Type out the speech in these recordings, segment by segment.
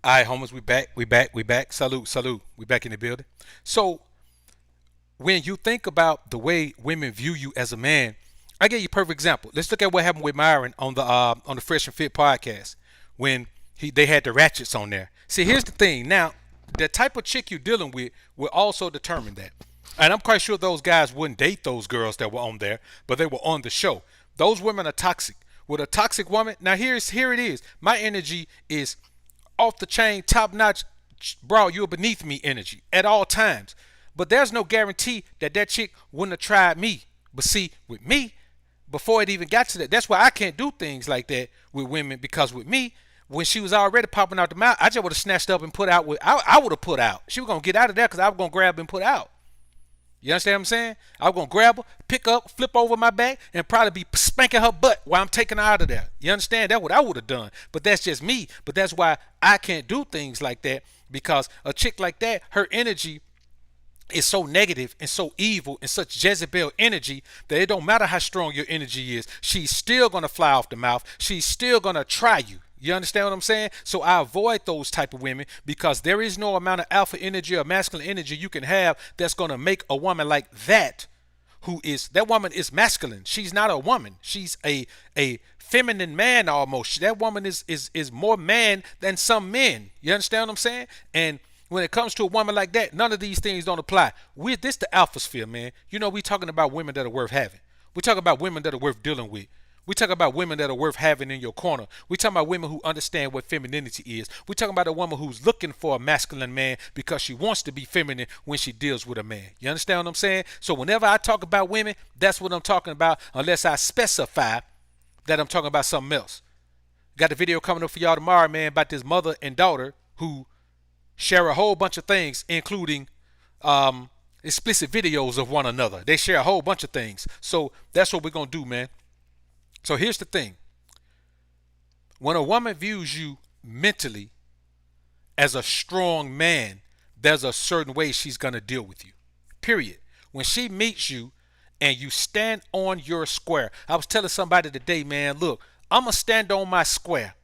All right, homers, we back. Salute, salute. We back in the building. So when you think about the way women view you as a man, I give you a perfect example. Let's look at what happened with Myron on the Fresh and Fit podcast when they had the ratchets on there. See, here's the thing. Now, the type of chick you're dealing with will also determine that. And I'm quite sure those guys wouldn't date those girls that were on there, but they were on the show. Those women are toxic. With a toxic woman, now here it is. My energy is off the chain, top notch, bro, you're beneath me energy at all times. But there's no guarantee that that chick wouldn't have tried me. But see, with me, before it even got to that, that's why I can't do things like that with women, because with me, when she was already popping out the mouth, I just would have snatched up and put out. I would have put out. She was gonna get out of there because I was gonna grab and put out. You understand what I'm saying? I was gonna grab her, pick up, flip over my back, and probably be spanking her butt while I'm taking her out of there. You understand? That's what I would have done. But that's just me. But that's why I can't do things like that, because a chick like that, her energy is so negative and so evil and such Jezebel energy that it don't matter how strong your energy is. She's still gonna fly off the mouth. She's still gonna try you. You understand what I'm saying? So I avoid those type of women, because there is no amount of alpha energy or masculine energy you can have that's gonna make a woman like that, that woman is masculine. She's not a woman. She's a feminine man almost. That woman is more man than some men. You understand what I'm saying? And when it comes to a woman like that, none of these things don't apply. This the alpha sphere, man. You know, we talking about women that are worth having. We talking about women that are worth dealing with. We talking about women that are worth having in your corner. We talking about women who understand what femininity is. We talking about a woman who's looking for a masculine man because she wants to be feminine when she deals with a man. You understand what I'm saying? So whenever I talk about women, that's what I'm talking about, unless I specify that I'm talking about something else. Got the video coming up for y'all tomorrow, man, about this mother and daughter who share a whole bunch of things, including explicit videos of one another. They share a whole bunch of things. So that's what we're going to do, man. So here's the thing. When a woman views you mentally as a strong man, there's a certain way she's going to deal with you. Period. When she meets you and you stand on your square. I was telling somebody today, man, look, I'm going to stand on my square,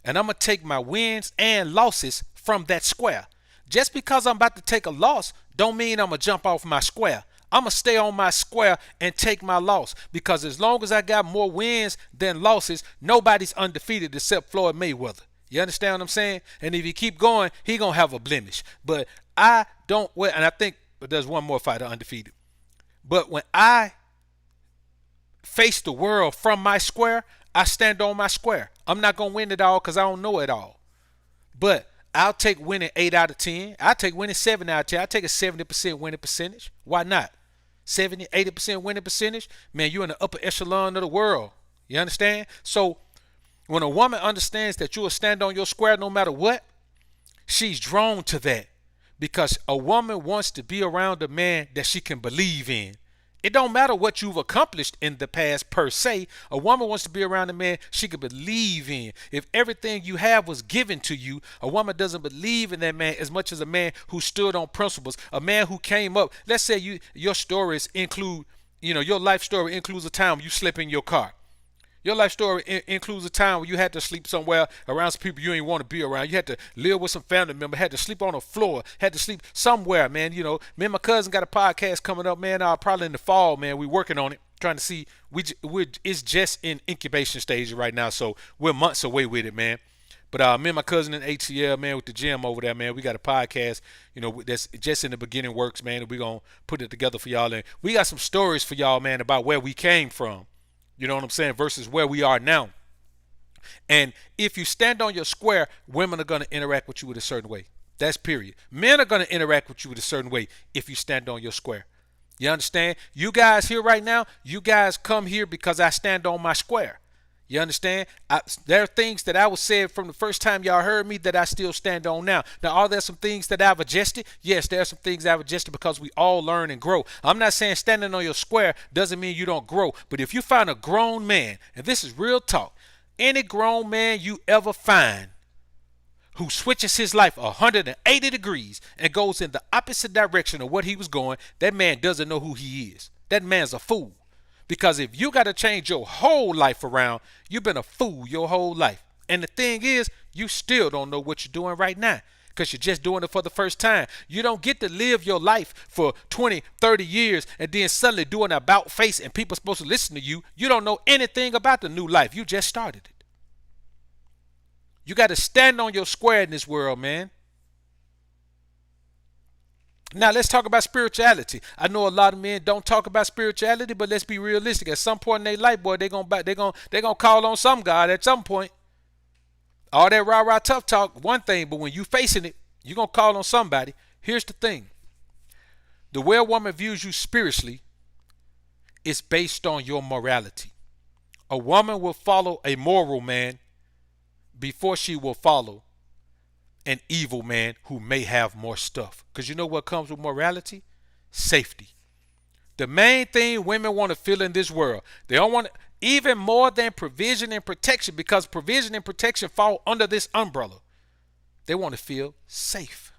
and I'm going to take my wins and losses from that square. Just because I'm about to take a loss don't mean I'm going to jump off my square. I'm going to stay on my square and take my loss, because as long as I got more wins than losses, nobody's undefeated except Floyd Mayweather. You understand what I'm saying? And if he keep going, he going to have a blemish. But I don't, and I think there's one more fighter undefeated. But when I face the world from my square, I stand on my square. I'm not going to win it all because I don't know it all. But I'll take winning 8 out of 10. I'll take winning 7 out of 10. I'll take a 70% winning percentage. Why not? 70, 80% winning percentage, man, you're in the upper echelon of the world. You understand? So when a woman understands that you will stand on your square no matter what, she's drawn to that, because a woman wants to be around a man that she can believe in. It don't matter what you've accomplished in the past per se. A woman wants to be around a man she can believe in. If everything you have was given to you, a woman doesn't believe in that man as much as a man who stood on principles, a man who came up. Let's say your stories include, your life story includes a time you slip in your car. Your life story includes a time where you had to sleep somewhere around some people you ain't want to be around. You had to live with some family member, had to sleep on the floor, had to sleep somewhere, man. Me and my cousin got a podcast coming up, man, probably in the fall, man. We working on it, trying to see. It's just in incubation stage right now, so we're months away with it, man. But me and my cousin in ATL, man, with the gym over there, man, we got a podcast, that's just in the beginning works, man, and we're going to put it together for y'all. And we got some stories for y'all, man, about where we came from. You know what I'm saying? Versus where we are now. And if you stand on your square, women are going to interact with you with a certain way. That's period. Men are going to interact with you with a certain way if you stand on your square. You understand? You guys here right now, you guys come here because I stand on my square. You understand? There are things that I was said from the first time y'all heard me that I still stand on now. Now, are there some things that I've adjusted? Yes, there are some things I've adjusted, because we all learn and grow. I'm not saying standing on your square doesn't mean you don't grow. But if you find a grown man, and this is real talk, any grown man you ever find who switches his life 180 degrees and goes in the opposite direction of what he was going, that man doesn't know who he is. That man's a fool. Because if you got to change your whole life around, you've been a fool your whole life. And the thing is, you still don't know what you're doing right now because you're just doing it for the first time. You don't get to live your life for 20, 30 years and then suddenly do an about face and people are supposed to listen to you. You don't know anything about the new life. You just started it. You got to stand on your square in this world, man. Now let's talk about spirituality. I know a lot of men don't talk about spirituality, but let's be realistic. At some point in their life, boy, they gonna call on some God at some point. All that rah rah tough talk, one thing, but when you facing it, you gonna call on somebody. Here's the thing: the way a woman views you spiritually is based on your morality. A woman will follow a moral man before she will follow an evil man who may have more stuff. Because you know what comes with morality? Safety. The main thing women want to feel in this world, they don't want even more than provision and protection, because provision and protection fall under this umbrella. They want to feel safe.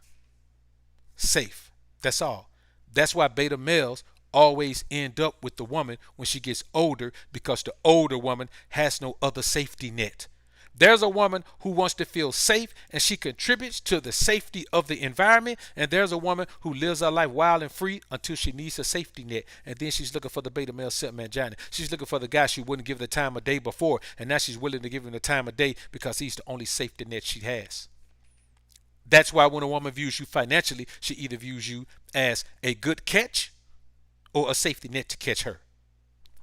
Safe. That's all. That's why beta males always end up with the woman when she gets older, because the older woman has no other safety net. There's a woman who wants to feel safe and she contributes to the safety of the environment. And there's a woman who lives her life wild and free until she needs a safety net. And then she's looking for the beta male simp mangina. She's looking for the guy she wouldn't give the time of day before. And now she's willing to give him the time of day because he's the only safety net she has. That's why when a woman views you financially, she either views you as a good catch or a safety net to catch her.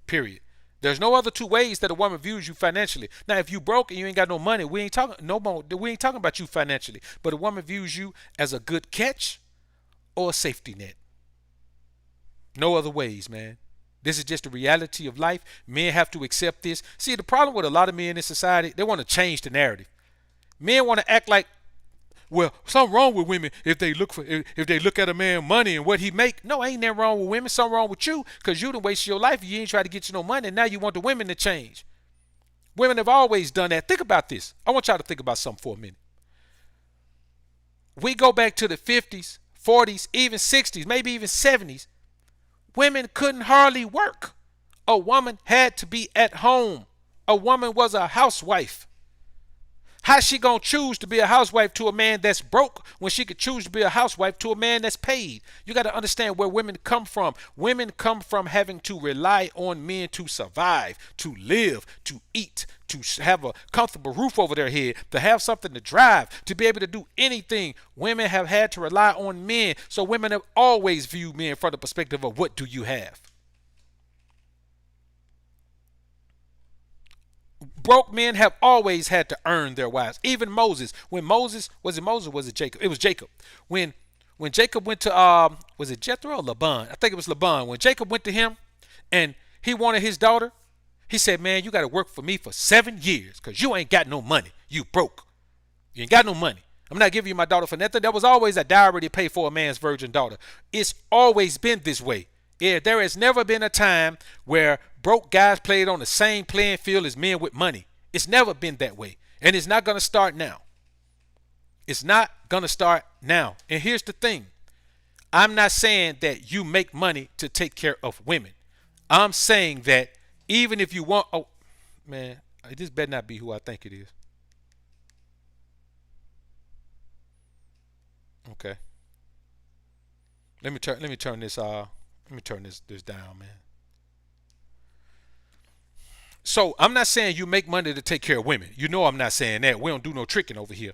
Period. There's no other two ways that a woman views you financially. Now, if you broke and you ain't got no money, we ain't talking about you financially. But a woman views you as a good catch or a safety net. No other ways, man. This is just the reality of life. Men have to accept this. See, the problem with a lot of men in society, they want to change the narrative. Men want to act like, well, something wrong with women if they look at a man money and what he make. No, ain't nothing wrong with women. Something wrong with you, because you done wasted your life. You ain't try to get you no money, and now you want the women to change. Women have always done that. Think about this. I want y'all to think about something for a minute. We go back to the 50s, 40s, even 60s, maybe even 70s. Women couldn't hardly work. A woman had to be at home. A woman was a housewife. How's she gonna choose to be a housewife to a man that's broke when she could choose to be a housewife to a man that's paid? You got to understand where women come from. Women come from having to rely on men to survive, to live, to eat, to have a comfortable roof over their head, to have something to drive, to be able to do anything. Women have had to rely on men. So women have always viewed men from the perspective of, what do you have? Broke men have always had to earn their wives. Even Moses. When Moses, was it Moses or was it Jacob? It was Jacob. When Jacob went to, was it Jethro or Laban? I think it was Laban. When Jacob went to him and he wanted his daughter, he said, man, you got to work for me for 7 years because you ain't got no money. You broke. You ain't got no money. I'm not giving you my daughter for nothing. There was always a dowry to pay for a man's virgin daughter. It's always been this way. Yeah, there has never been a time where broke guys played on the same playing field as men with money. It's never been that way. And it's not going to start now. It's not going to start now. And here's the thing. I'm not saying that you make money to take care of women. I'm saying that even if you want, oh, man, this better not be who I think it is. Okay. Let me turn this down, man. So I'm not saying you make money to take care of women. You know I'm not saying that. We don't do no tricking over here.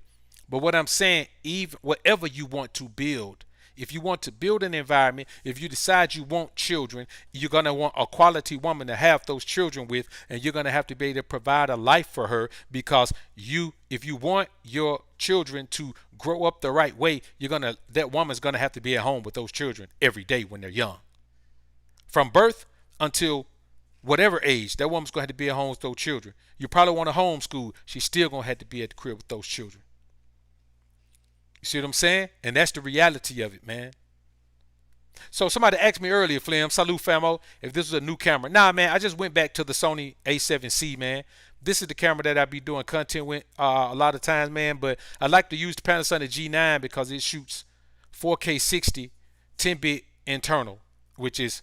But what I'm saying, even whatever you want to build, if you want to build an environment, if you decide you want children, you're going to want a quality woman to have those children with, and you're going to have to be able to provide a life for her, because if you want your children to grow up the right way, that woman's going to have to be at home with those children every day when they're young. From birth until whatever age, that woman's going to have to be at home with those children. You probably want to homeschool. She's still going to have to be at the crib with those children. You see what I'm saying? And that's the reality of it, man. So somebody asked me earlier, Flim, salute famo, if this was a new camera. Nah, man, I just went back to the Sony A7C, man. This is the camera that I be doing content with a lot of times, man. But I like to use the Panasonic G9 because it shoots 4K 60, 10-bit internal, which is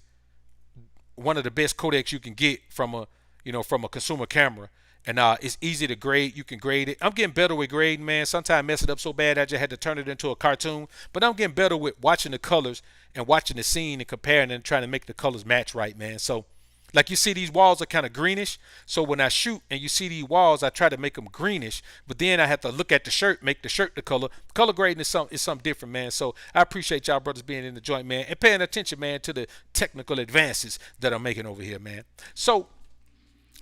one of the best codecs you can get from a consumer camera. And it's easy to grade. You can grade it. I'm getting better with grading, man. Sometimes I mess it up so bad I just had to turn it into a cartoon. But I'm getting better with watching the colors and watching the scene and comparing and trying to make the colors match right, man. So, like you see, these walls are kind of greenish. So when I shoot and you see these walls, I try to make them greenish. But then I have to look at the shirt, make the shirt the color. Color grading is something different, man. So I appreciate y'all brothers being in the joint, man, and paying attention, man, to the technical advances that I'm making over here, man. So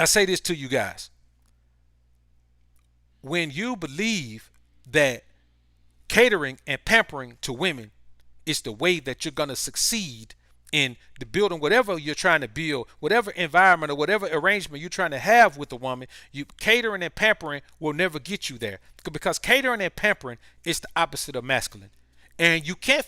I say this to you guys. When you believe that catering and pampering to women is the way that you're going to succeed in the building, whatever you're trying to build, whatever environment or whatever arrangement you're trying to have with a woman, you catering and pampering will never get you there, because catering and pampering is the opposite of masculine. And you can't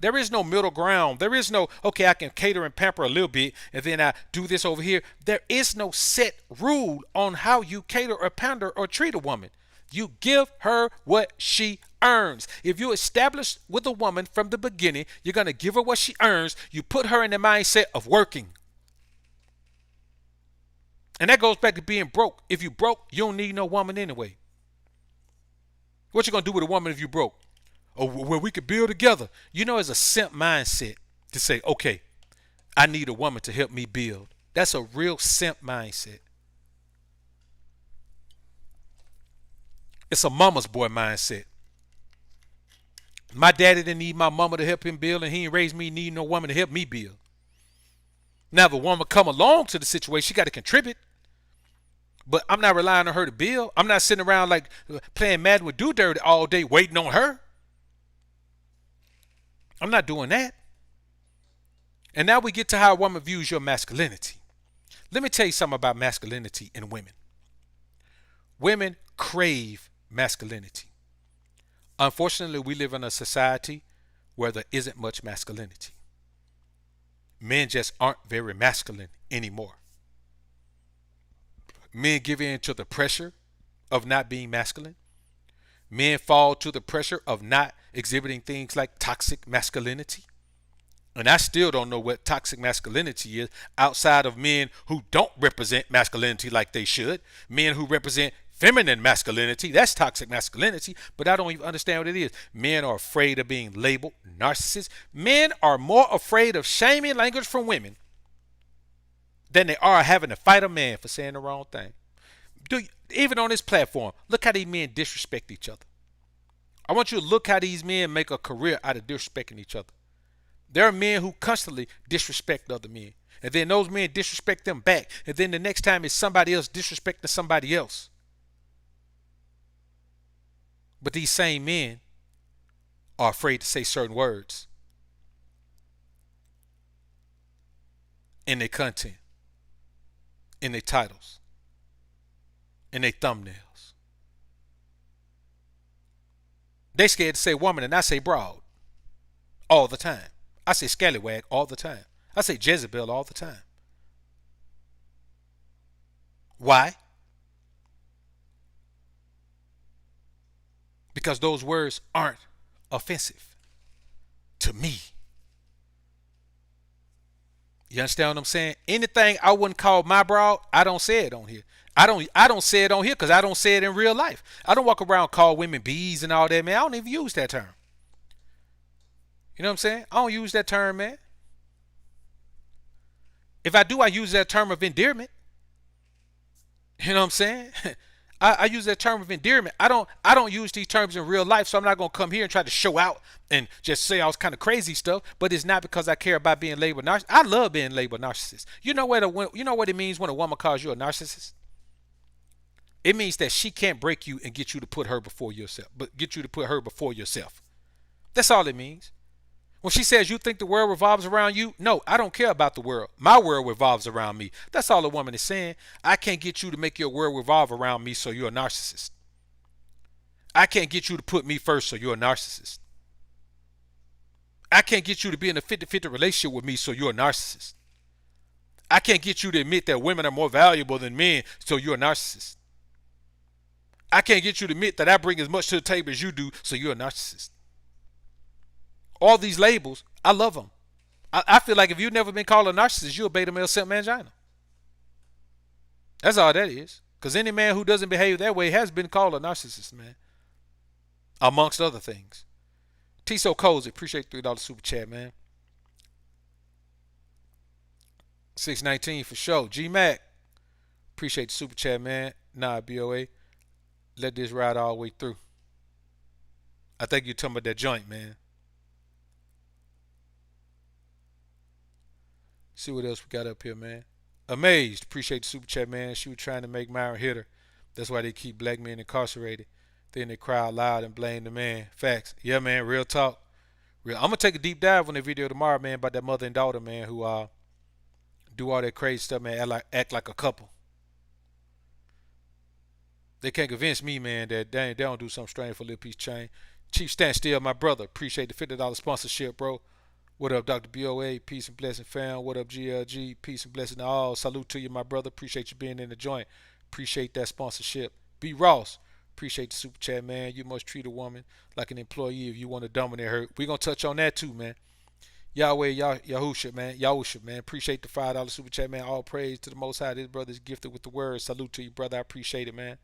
there is no middle ground. There is no, okay, I can cater and pamper a little bit and then I do this over here. There is no set rule on how you cater or pander or treat a woman. You give her what she earns. If you establish with a woman from the beginning, you're going to give her what she earns. You put her in the mindset of working. And that goes back to being broke. If you broke, you don't need no woman anyway. What you going to do with a woman if you broke? Oh, well, we could build together. You know, it's a simp mindset to say, okay, I need a woman to help me build. That's a real simp mindset. It's a mama's boy mindset. My daddy didn't need my mama to help him build, and he ain't raised me need no woman to help me build. Now, if a woman come along to the situation, she got to contribute. But I'm not relying on her to build. I'm not sitting around like playing Madden with Do Dirty all day waiting on her. I'm not doing that. And now we get to how a woman views your masculinity. Let me tell you something about masculinity in women. Women crave masculinity. Unfortunately, we live in a society where there isn't much masculinity. Men just aren't very masculine anymore. Men give in to the pressure of not being masculine. Men fall to the pressure of not exhibiting things like toxic masculinity. And I still don't know what toxic masculinity is outside of men who don't represent masculinity like they should. Men who represent feminine masculinity, that's toxic masculinity, but I don't even understand what it is. Men are afraid of being labeled narcissists. Men are more afraid of shaming language from women than they are having to fight a man for saying the wrong thing. Even on this platform, look how these men disrespect each other. I want you to look how these men make a career out of disrespecting each other. There are men who constantly disrespect other men. And then those men disrespect them back. And then the next time it's somebody else disrespecting somebody else. But these same men are afraid to say certain words in their content, in their titles, in their thumbnails. They scared to say woman and I say broad all the time. I say scallywag all the time. I say Jezebel all the time. Why? Because those words aren't offensive to me. You understand what I'm saying? Anything I wouldn't call my broad, I don't say it on here. I don't say it on here because I don't say it in real life. I don't walk around call women bees and all that, man. I don't even use that term. You know what I'm saying? I don't use that term, man. If I do, I use that term of endearment. You know what I'm saying? I use that term of endearment. I don't use these terms in real life, so I'm not gonna come here and try to show out and just say all this kind of crazy stuff. But it's not because I care about being labeled narcissist. I love being labeled narcissist. You know what it means when a woman calls you a narcissist? It means that she can't break you and get you to put her before yourself, but get you to put her before yourself. That's all it means. When she says you think the world revolves around you, no, I don't care about the world. My world revolves around me. That's all a woman is saying. I can't get you to make your world revolve around me, so you're a narcissist. I can't get you to put me first, so you're a narcissist. I can't get you to be in a 50-50 relationship with me, so you're a narcissist. I can't get you to admit that women are more valuable than men, so you're a narcissist. I can't get you to admit that I bring as much to the table as you do, so you're a narcissist. All these labels, I love them. I feel like if you've never been called a narcissist, you're a beta male simp mangina. That's all that is. Because any man who doesn't behave that way has been called a narcissist, man, amongst other things. T So Cozy, appreciate $3 super chat, man. 619 for sure. G Mac, appreciate the super chat, man. Nah, BOA. Let this ride all the way through. I think you're talking about that joint, man. See what else we got up here, man. Amazed, appreciate the super chat, man. She was trying to make Myron hit her. That's why they keep black men incarcerated. Then they cry out loud and blame the man. Facts. Yeah, man, real talk. Real. I'm gonna take a deep dive on that video tomorrow, man, about that mother and daughter, man, who do all that crazy stuff, man, act like a couple. They can't convince me, man, that they don't do something strange for a little piece of change. Chief Stand Still, my brother. Appreciate the $50 sponsorship, bro. What up, Dr. BOA? Peace and blessing, fam. What up, GLG? Peace and blessing to all. Salute to you, my brother. Appreciate you being in the joint. Appreciate that sponsorship. B. Ross. Appreciate the super chat, man. You must treat a woman like an employee if you want to dominate her. We're going to touch on that too, man. Yahweh, Yahusha, man. Yahusha, man. Appreciate the $5 super chat, man. All praise to the Most High. This brother's gifted with the word. Salute to you, brother. I appreciate it, man.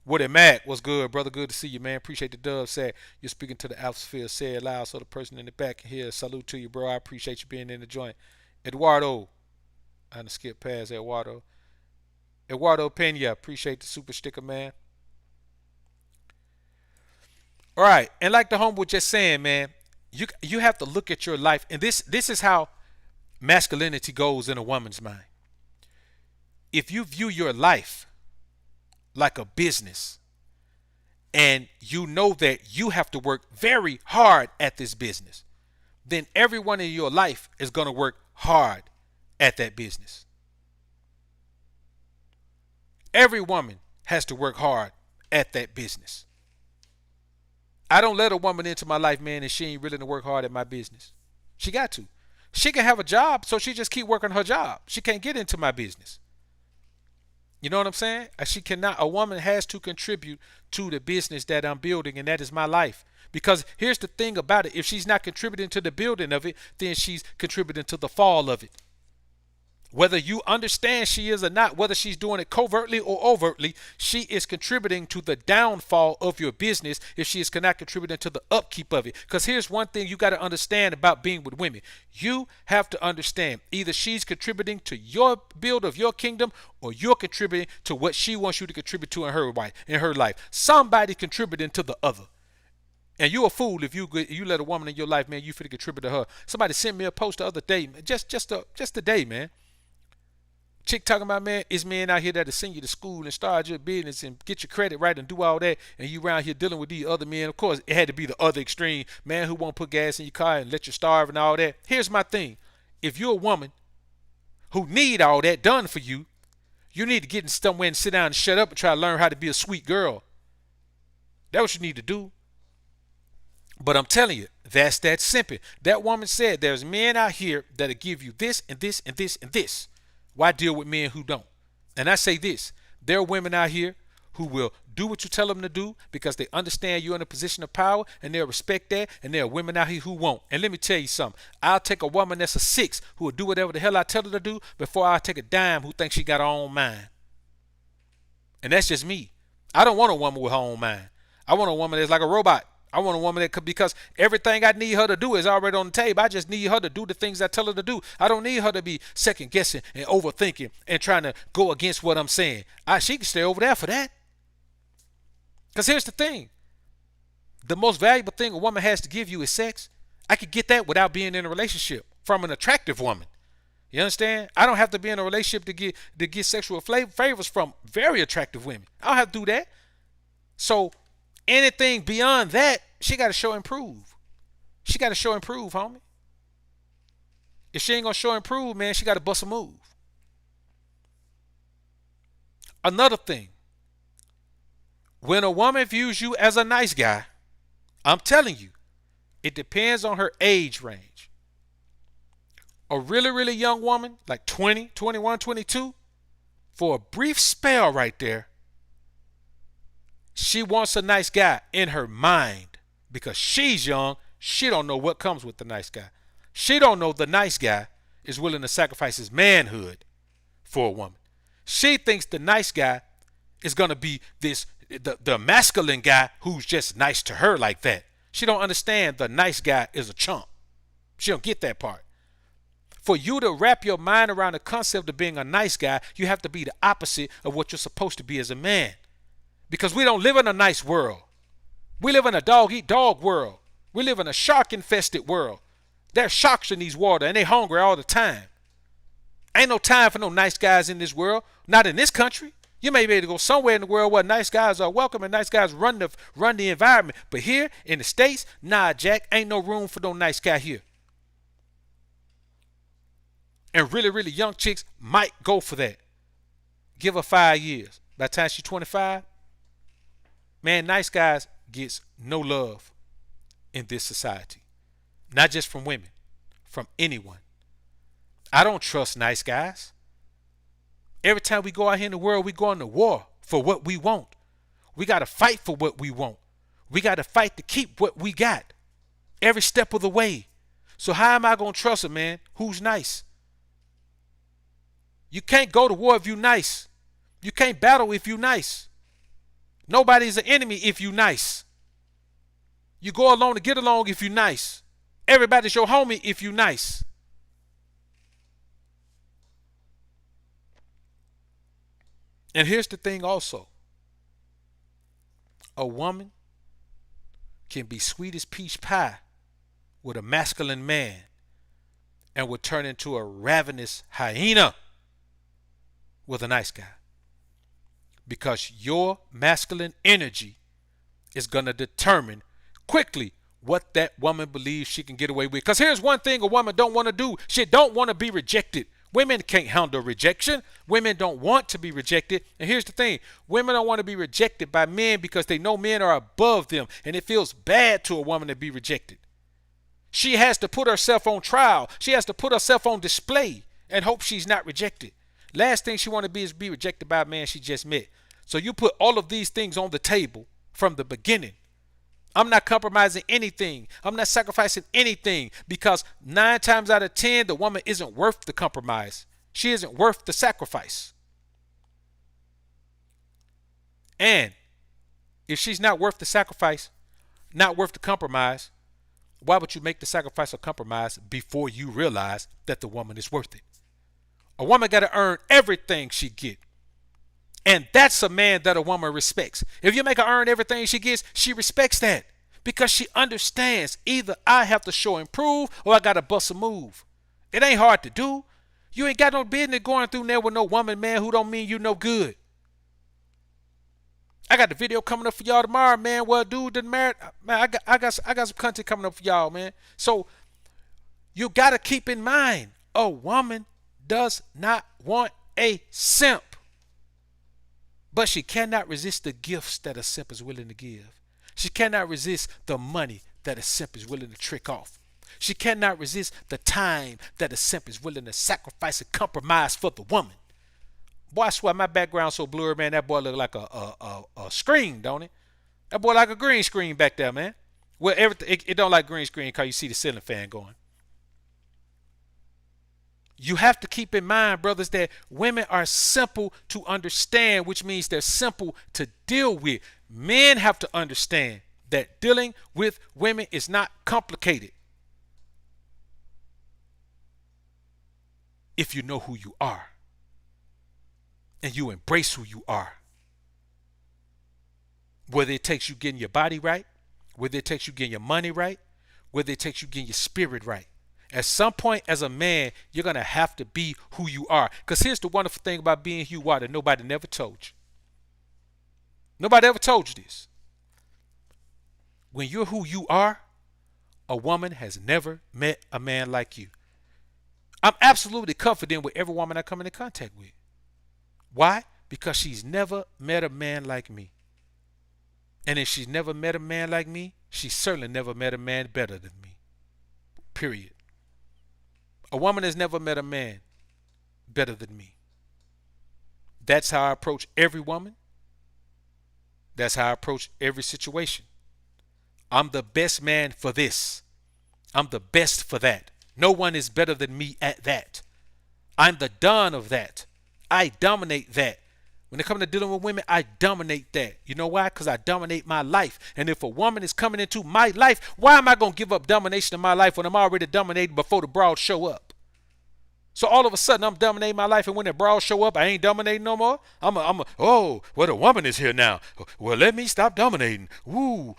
What it, Matt? What's good, brother? Good to see you, man. Appreciate the dub. Said you're speaking to the atmosphere. Say it loud so the person in the back can hear. Salute to you, bro. I appreciate you being in the joint. Eduardo. I'm going to skip past Eduardo. Eduardo Pena. Appreciate the super sticker, man. All right. And like the homie was just saying, man, you have to look at your life. And this is how masculinity goes in a woman's mind. If you view your life like a business, and you know that you have to work very hard at this business, then everyone in your life is going to work hard at that business. Every woman has to work hard at that business. I don't let a woman into my life, man, and she ain't willing to work hard at my business. She got to. She can have a job, so she just keep working her job. She can't get into my business. You know what I'm saying? She cannot. A woman has to contribute to the business that I'm building, and that is my life. Because here's the thing about it. If she's not contributing to the building of it, then she's contributing to the fall of it. Whether you understand she is or not, whether she's doing it covertly or overtly, she is contributing to the downfall of your business if she is not contributing to the upkeep of it. Because here's one thing you got to understand about being with women. You have to understand either she's contributing to your build of your kingdom, or you're contributing to what she wants you to contribute to in her life. Somebody contributing to the other. And you a fool if you let a woman in your life, man, you finna contribute to her. Somebody sent me a post the other day, just today, man. Chick talking about, man, it's men out here that'll send you to school and start your business and get your credit right and do all that, and you around here dealing with these other men. Of course, it had to be the other extreme, man who won't put gas in your car and let you starve and all that. Here's my thing. If you're a woman who need all that done for you, you need to get somewhere and sit down and shut up and try to learn how to be a sweet girl. That's what you need to do. But I'm telling you, that's that simple. That woman said there's men out here that'll give you this and this and this and this. Why deal with men who don't? And I say this, there are women out here who will do what you tell them to do because they understand you're in a position of power and they'll respect that, and there are women out here who won't. And let me tell you something, I'll take a woman that's a 6 who will do whatever the hell I tell her to do before I take a dime who thinks she got her own mind. And that's just me. I don't want a woman with her own mind. I want a woman that's like a robot. I want a woman that could, because everything I need her to do is already on the table. I just need her to do the things I tell her to do. I don't need her to be second guessing and overthinking and trying to go against what I'm saying. She can stay over there for that. Because here's the thing. The most valuable thing a woman has to give you is sex. I could get that without being in a relationship from an attractive woman. You understand? I don't have to be in a relationship to get sexual favors from very attractive women. I don't have to do that. So anything beyond that, she got to show improve. She got to show improve, homie. If she ain't going to show improve, man, she got to bust a move. Another thing, when a woman views you as a nice guy, I'm telling you, it depends on her age range. A really, really young woman, like 20, 21, 22, for a brief spell right there, she wants a nice guy in her mind because she's young. She don't know what comes with the nice guy. She don't know the nice guy is willing to sacrifice his manhood for a woman. She thinks the nice guy is gonna be the masculine guy who's just nice to her like that. She don't understand the nice guy is a chump. She don't get that part. For you to wrap your mind around the concept of being a nice guy, you have to be the opposite of what you're supposed to be as a man. Because we don't live in a nice world. We live in a dog eat dog world. We live in a shark infested world. There's sharks in these water and they hungry all the time. Ain't no time for no nice guys in this world. Not in this country. You may be able to go somewhere in the world where nice guys are welcome and nice guys run the environment. But here in the States, nah, Jack, ain't no room for no nice guy here. And really, really young chicks might go for that. Give her 5 years. By the time she's 25, man, nice guys gets no love in this society. Not just from women, from anyone. I don't trust nice guys. Every time we go out here in the world, we go into war for what we want. We got to fight for what we want. We got to fight to keep what we got every step of the way. So how am I going to trust a man who's nice? You can't go to war if you're nice. You can't battle if you're nice. Nobody's an enemy if you're nice. You go along to get along if you're nice. Everybody's your homie if you're nice. And here's the thing also. A woman can be sweet as peach pie with a masculine man and will turn into a ravenous hyena with a nice guy. Because your masculine energy is going to determine quickly what that woman believes she can get away with. Because here's one thing a woman don't want to do. She don't want to be rejected. Women can't handle rejection. Women don't want to be rejected. And here's the thing. Women don't want to be rejected by men because they know men are above them. And it feels bad to a woman to be rejected. She has to put herself on trial. She has to put herself on display and hope she's not rejected. Last thing she want to be is be rejected by a man she just met. So you put all of these things on the table from the beginning. I'm not compromising anything. I'm not sacrificing anything because 9 times out of 10, the woman isn't worth the compromise. She isn't worth the sacrifice. And if she's not worth the sacrifice, not worth the compromise, why would you make the sacrifice or compromise before you realize that the woman is worth it? A woman got to earn everything she get. And that's a man that a woman respects. If you make her earn everything she gets, she respects that. Because she understands either I have to show and prove or I got to bust a move. It ain't hard to do. You ain't got no business going through there with no woman, man, who don't mean you no good. I got the video coming up for y'all tomorrow, man. Well, dude didn't marry. Man, I got some content coming up for y'all, man. So you got to keep in mind, a woman does not want a simp. But she cannot resist the gifts that a simp is willing to give. She cannot resist the money that a simp is willing to trick off. She cannot resist the time that a simp is willing to sacrifice and compromise for the woman. Boy, I swear my background's so blurry, man. That boy look like a screen, don't it? That boy like a green screen back there, man. Well, everything it don't like green screen because you see the ceiling fan going. You have to keep in mind, brothers, that women are simple to understand, which means they're simple to deal with. Men have to understand that dealing with women is not complicated if you know who you are and you embrace who you are. Whether it takes you getting your body right, whether it takes you getting your money right, whether it takes you getting your spirit right. At some point as a man, you're going to have to be who you are. Because here's the wonderful thing about being who you are that nobody never told you. Nobody ever told you this. When you're who you are, a woman has never met a man like you. I'm absolutely confident with every woman I come into contact with. Why? Because she's never met a man like me. And if she's never met a man like me, she's certainly never met a man better than me. Period. A woman has never met a man better than me. That's how I approach every woman. That's how I approach every situation. I'm the best man for this. I'm the best for that. No one is better than me at that. I'm the don of that. I dominate that. When it comes to dealing with women, I dominate that. You know why? Because I dominate my life. And if a woman is coming into my life, why am I going to give up domination of my life when I'm already dominated before the broads show up? So all of a sudden I'm dominating my life, and when the bras show up, I ain't dominating no more. Oh, well, the woman is here now. Well, let me stop dominating. Ooh,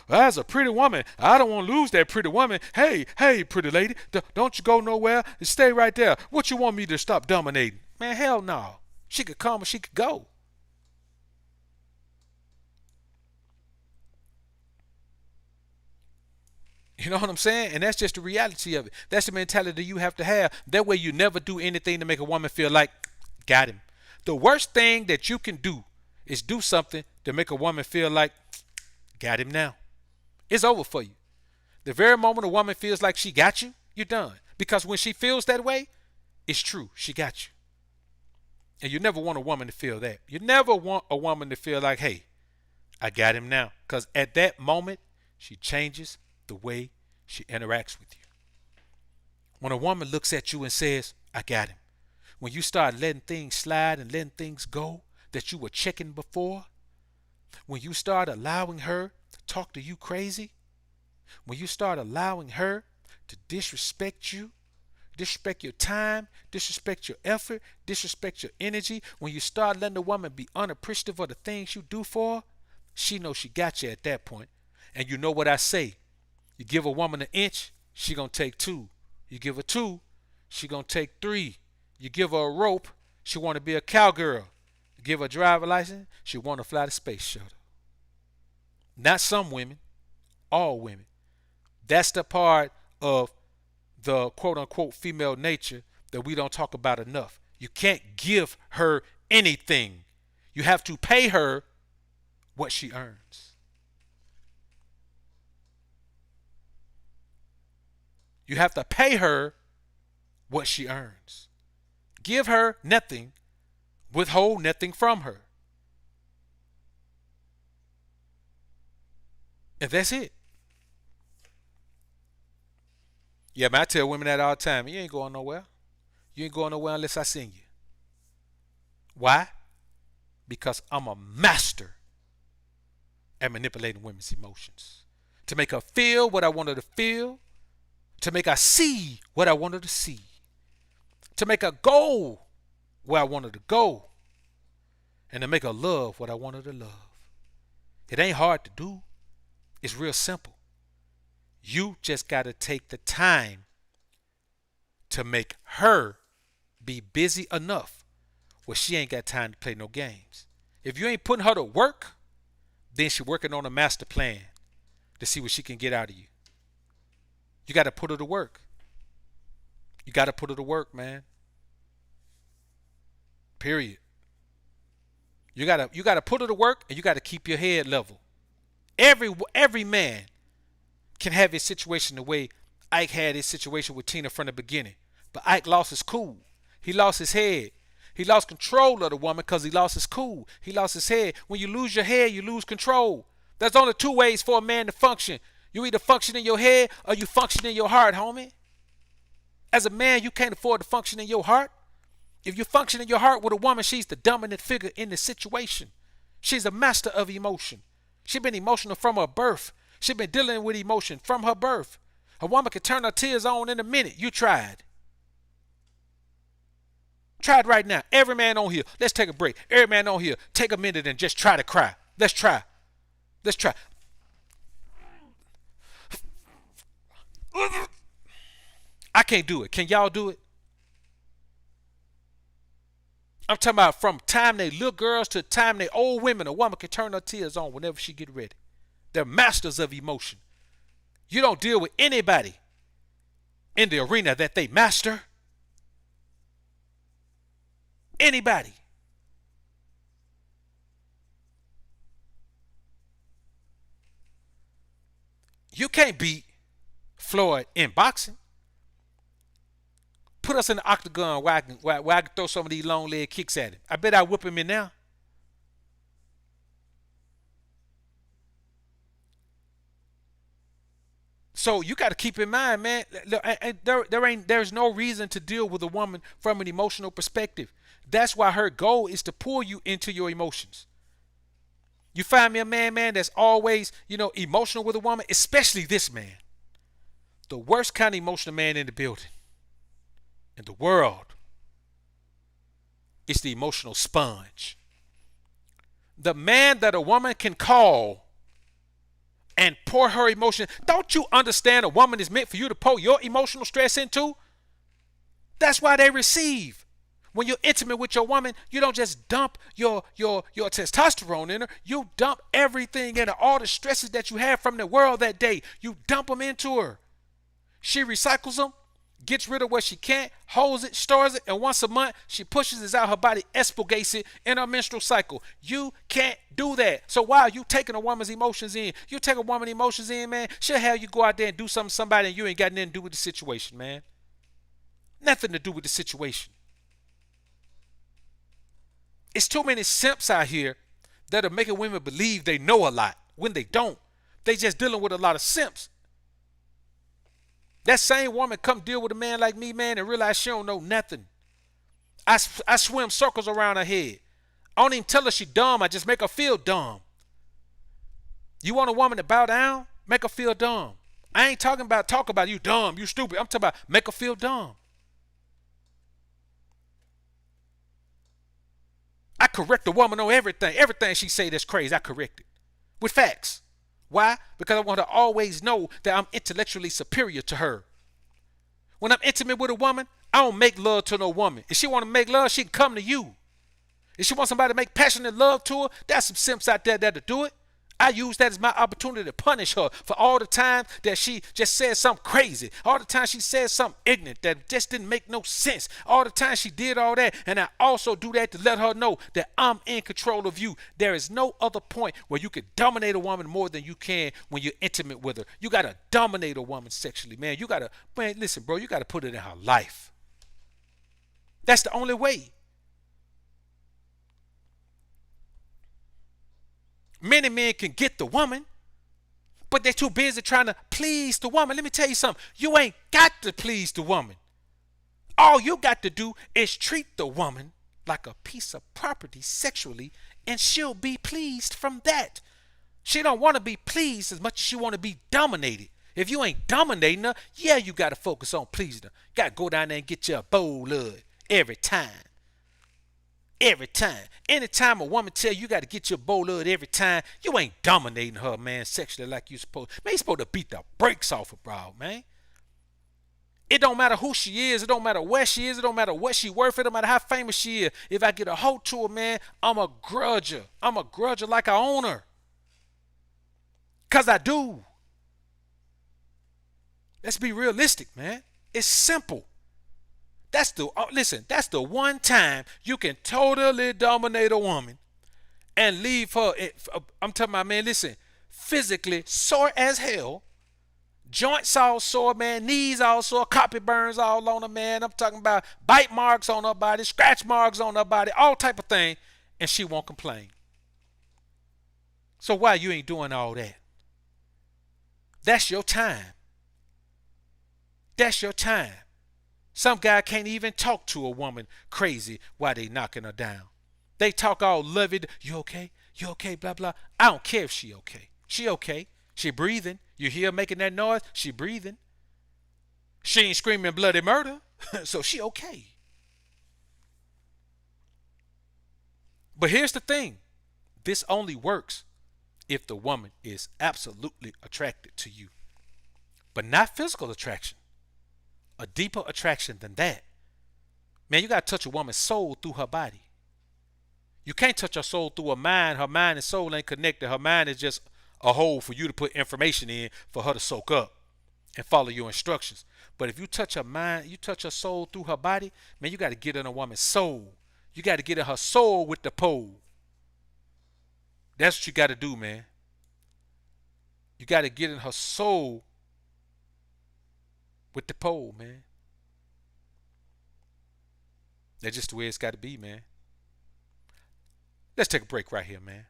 that's a pretty woman. I don't want to lose that pretty woman. Hey, pretty lady, don't you go nowhere. Stay right there. What you want me to stop dominating? Man, hell no. She could come or she could go. You know what I'm saying? And that's just the reality of it. That's the mentality you have to have. That way you never do anything to make a woman feel like, got him. The worst thing that you can do is do something to make a woman feel like, got him now. It's over for you. The very moment a woman feels like she got you, you're done. Because when she feels that way, it's true. She got you. And you never want a woman to feel that. You never want a woman to feel like, hey, I got him now. Because at that moment, she changes the way she interacts with you. When a woman looks at you and says, I got him. When you start letting things slide and letting things go that you were checking before, when you start allowing her to talk to you crazy, when you start allowing her to disrespect you, disrespect your time, disrespect your effort, disrespect your energy, when you start letting the woman be unappreciative of the things you do for her, she knows she got you at that point. And you know what I say. You give a woman an inch, she gonna take two. You give her two, she gonna take three. You give her a rope, she wanna be a cowgirl. You give her a driver license, she wanna fly the space shuttle. Not some women, all women. That's the part of the quote unquote female nature that we don't talk about enough. You can't give her anything. You have to pay her what she earns. You have to pay her what she earns. Give her nothing, withhold nothing from her. And that's it. Yeah, man, I tell women that all the time. You ain't going nowhere. You ain't going nowhere unless I send you. Why? Because I'm a master at manipulating women's emotions. To make her feel what I want her to feel. To make her see what I want her to see. To make her go where I want her to go. And to make her love what I want her to love. It ain't hard to do. It's real simple. You just got to take the time to make her be busy enough where she ain't got time to play no games. If you ain't putting her to work, then she working on a master plan to see what she can get out of you. You got to put her to work. You got to put her to work, man. Period. You gotta put her to work, and you got to keep your head level. Every man can have his situation the way Ike had his situation with Tina from the beginning. But Ike lost his cool. He lost his head. He lost control of the woman because he lost his cool. He lost his head. When you lose your head, you lose control. There's only two ways for a man to function. You either function in your head or you function in your heart, homie. As a man, you can't afford to function in your heart. If you function in your heart with a woman, she's the dominant figure in the situation. She's a master of emotion. She's been emotional from her birth. She's been dealing with emotion from her birth. A woman can turn her tears on in a minute. You tried. Try it right now. Every man on here, let's take a break. Every man on here, take a minute and just try to cry. Let's try. Let's try. I can't do it. Can y'all do it? I'm talking about from time they little girls to time they old women. A woman can turn her tears on whenever she get ready. They're masters of emotion. You don't deal with anybody in the arena that they master. Anybody. You can't beat Floyd in boxing. Put us in the octagon where I can throw some of these long leg kicks at him. I bet I whip him in now. So you got to keep in mind, man. There's no reason to deal with a woman from an emotional perspective. That's why her goal is to pull you into your emotions. You find me a man that's always, emotional with a woman, especially this man. The worst kind of emotional man in the building, in the world, is the emotional sponge. The man that a woman can call and pour her emotion. Don't you understand a woman is meant for you to pour your emotional stress into? That's why they receive. When you're intimate with your woman, you don't just dump your testosterone in her. You dump everything in her, all the stresses that you have from the world that day. You dump them into her. She recycles them, gets rid of what she can't, holds it, stores it, and once a month she pushes it out her body, expurgates it in her menstrual cycle. You can't do that. So why are you taking a woman's emotions in? You take a woman's emotions in, man, she'll have you go out there and do something to somebody and you ain't got nothing to do with the situation, man. Nothing to do with the situation. It's too many simps out here that are making women believe they know a lot when they don't. They just dealing with a lot of simps. That same woman come deal with a man like me, man, and realize she don't know nothing. I swim circles around her head. I don't even tell her she dumb. I just make her feel dumb. You want a woman to bow down? Make her feel dumb. I ain't talking about talk about you dumb, you stupid. I'm talking about make her feel dumb. I correct the woman on everything. Everything she say that's crazy, I correct it. With facts. Why? Because I want her to always know that I'm intellectually superior to her. When I'm intimate with a woman, I don't make love to no woman. If she want to make love, she can come to you. If she wants somebody to make passionate love to her, there's some simps out there that'll do it. I use that as my opportunity to punish her for all the time that she just said something crazy. All the time she said something ignorant that just didn't make no sense. All the time she did all that. And I also do that to let her know that I'm in control of you. There is no other point where you can dominate a woman more than you can when you're intimate with her. You got to dominate a woman sexually, man. You got to, man, listen, bro, you got to put it in her life. That's the only way. Many men can get the woman, but they're too busy trying to please the woman. Let me tell you something. You ain't got to please the woman. All you got to do is treat the woman like a piece of property sexually, and she'll be pleased from that. She don't want to be pleased as much as she want to be dominated. If you ain't dominating her, yeah, you got to focus on pleasing her. You got to go down there and get your bowl love every time. Every time. Anytime a woman tell you got to get your bowl of it every time, you ain't dominating her, man, sexually like you supposed. Man, you supposed to beat the brakes off her, bro, man. It don't matter who she is. It don't matter where she is. It don't matter what she worth. It don't matter how famous she is. If I get a hold to her, man, I'm a grudger. I'm a grudger like I own her. Because I do. Let's be realistic, man. It's simple. That's the one time you can totally dominate a woman and leave her. I'm talking about, man, listen, physically sore as hell, joints all sore, man, knees all sore, copy burns all on her, man. I'm talking about bite marks on her body, scratch marks on her body, all type of thing, and she won't complain. So why you ain't doing all that? That's your time. That's your time. Some guy can't even talk to a woman crazy while they knocking her down. They talk all lovey. You okay? You okay? Blah, blah. I don't care if she okay. She okay. She breathing. You hear her making that noise? She breathing. She ain't screaming bloody murder. So she okay. But here's the thing. This only works if the woman is absolutely attracted to you. But not physical attraction. A deeper attraction than that. Man, you got to touch a woman's soul through her body. You can't touch her soul through her mind. Her mind and soul ain't connected. Her mind is just a hole for you to put information in for her to soak up and follow your instructions. But if you touch her mind, you touch her soul through her body, man, you got to get in a woman's soul. You got to get in her soul with the pole. That's what you got to do, man. You got to get in her soul with the pole, man. That's just the way it's got to be, man. Let's take a break right here, man.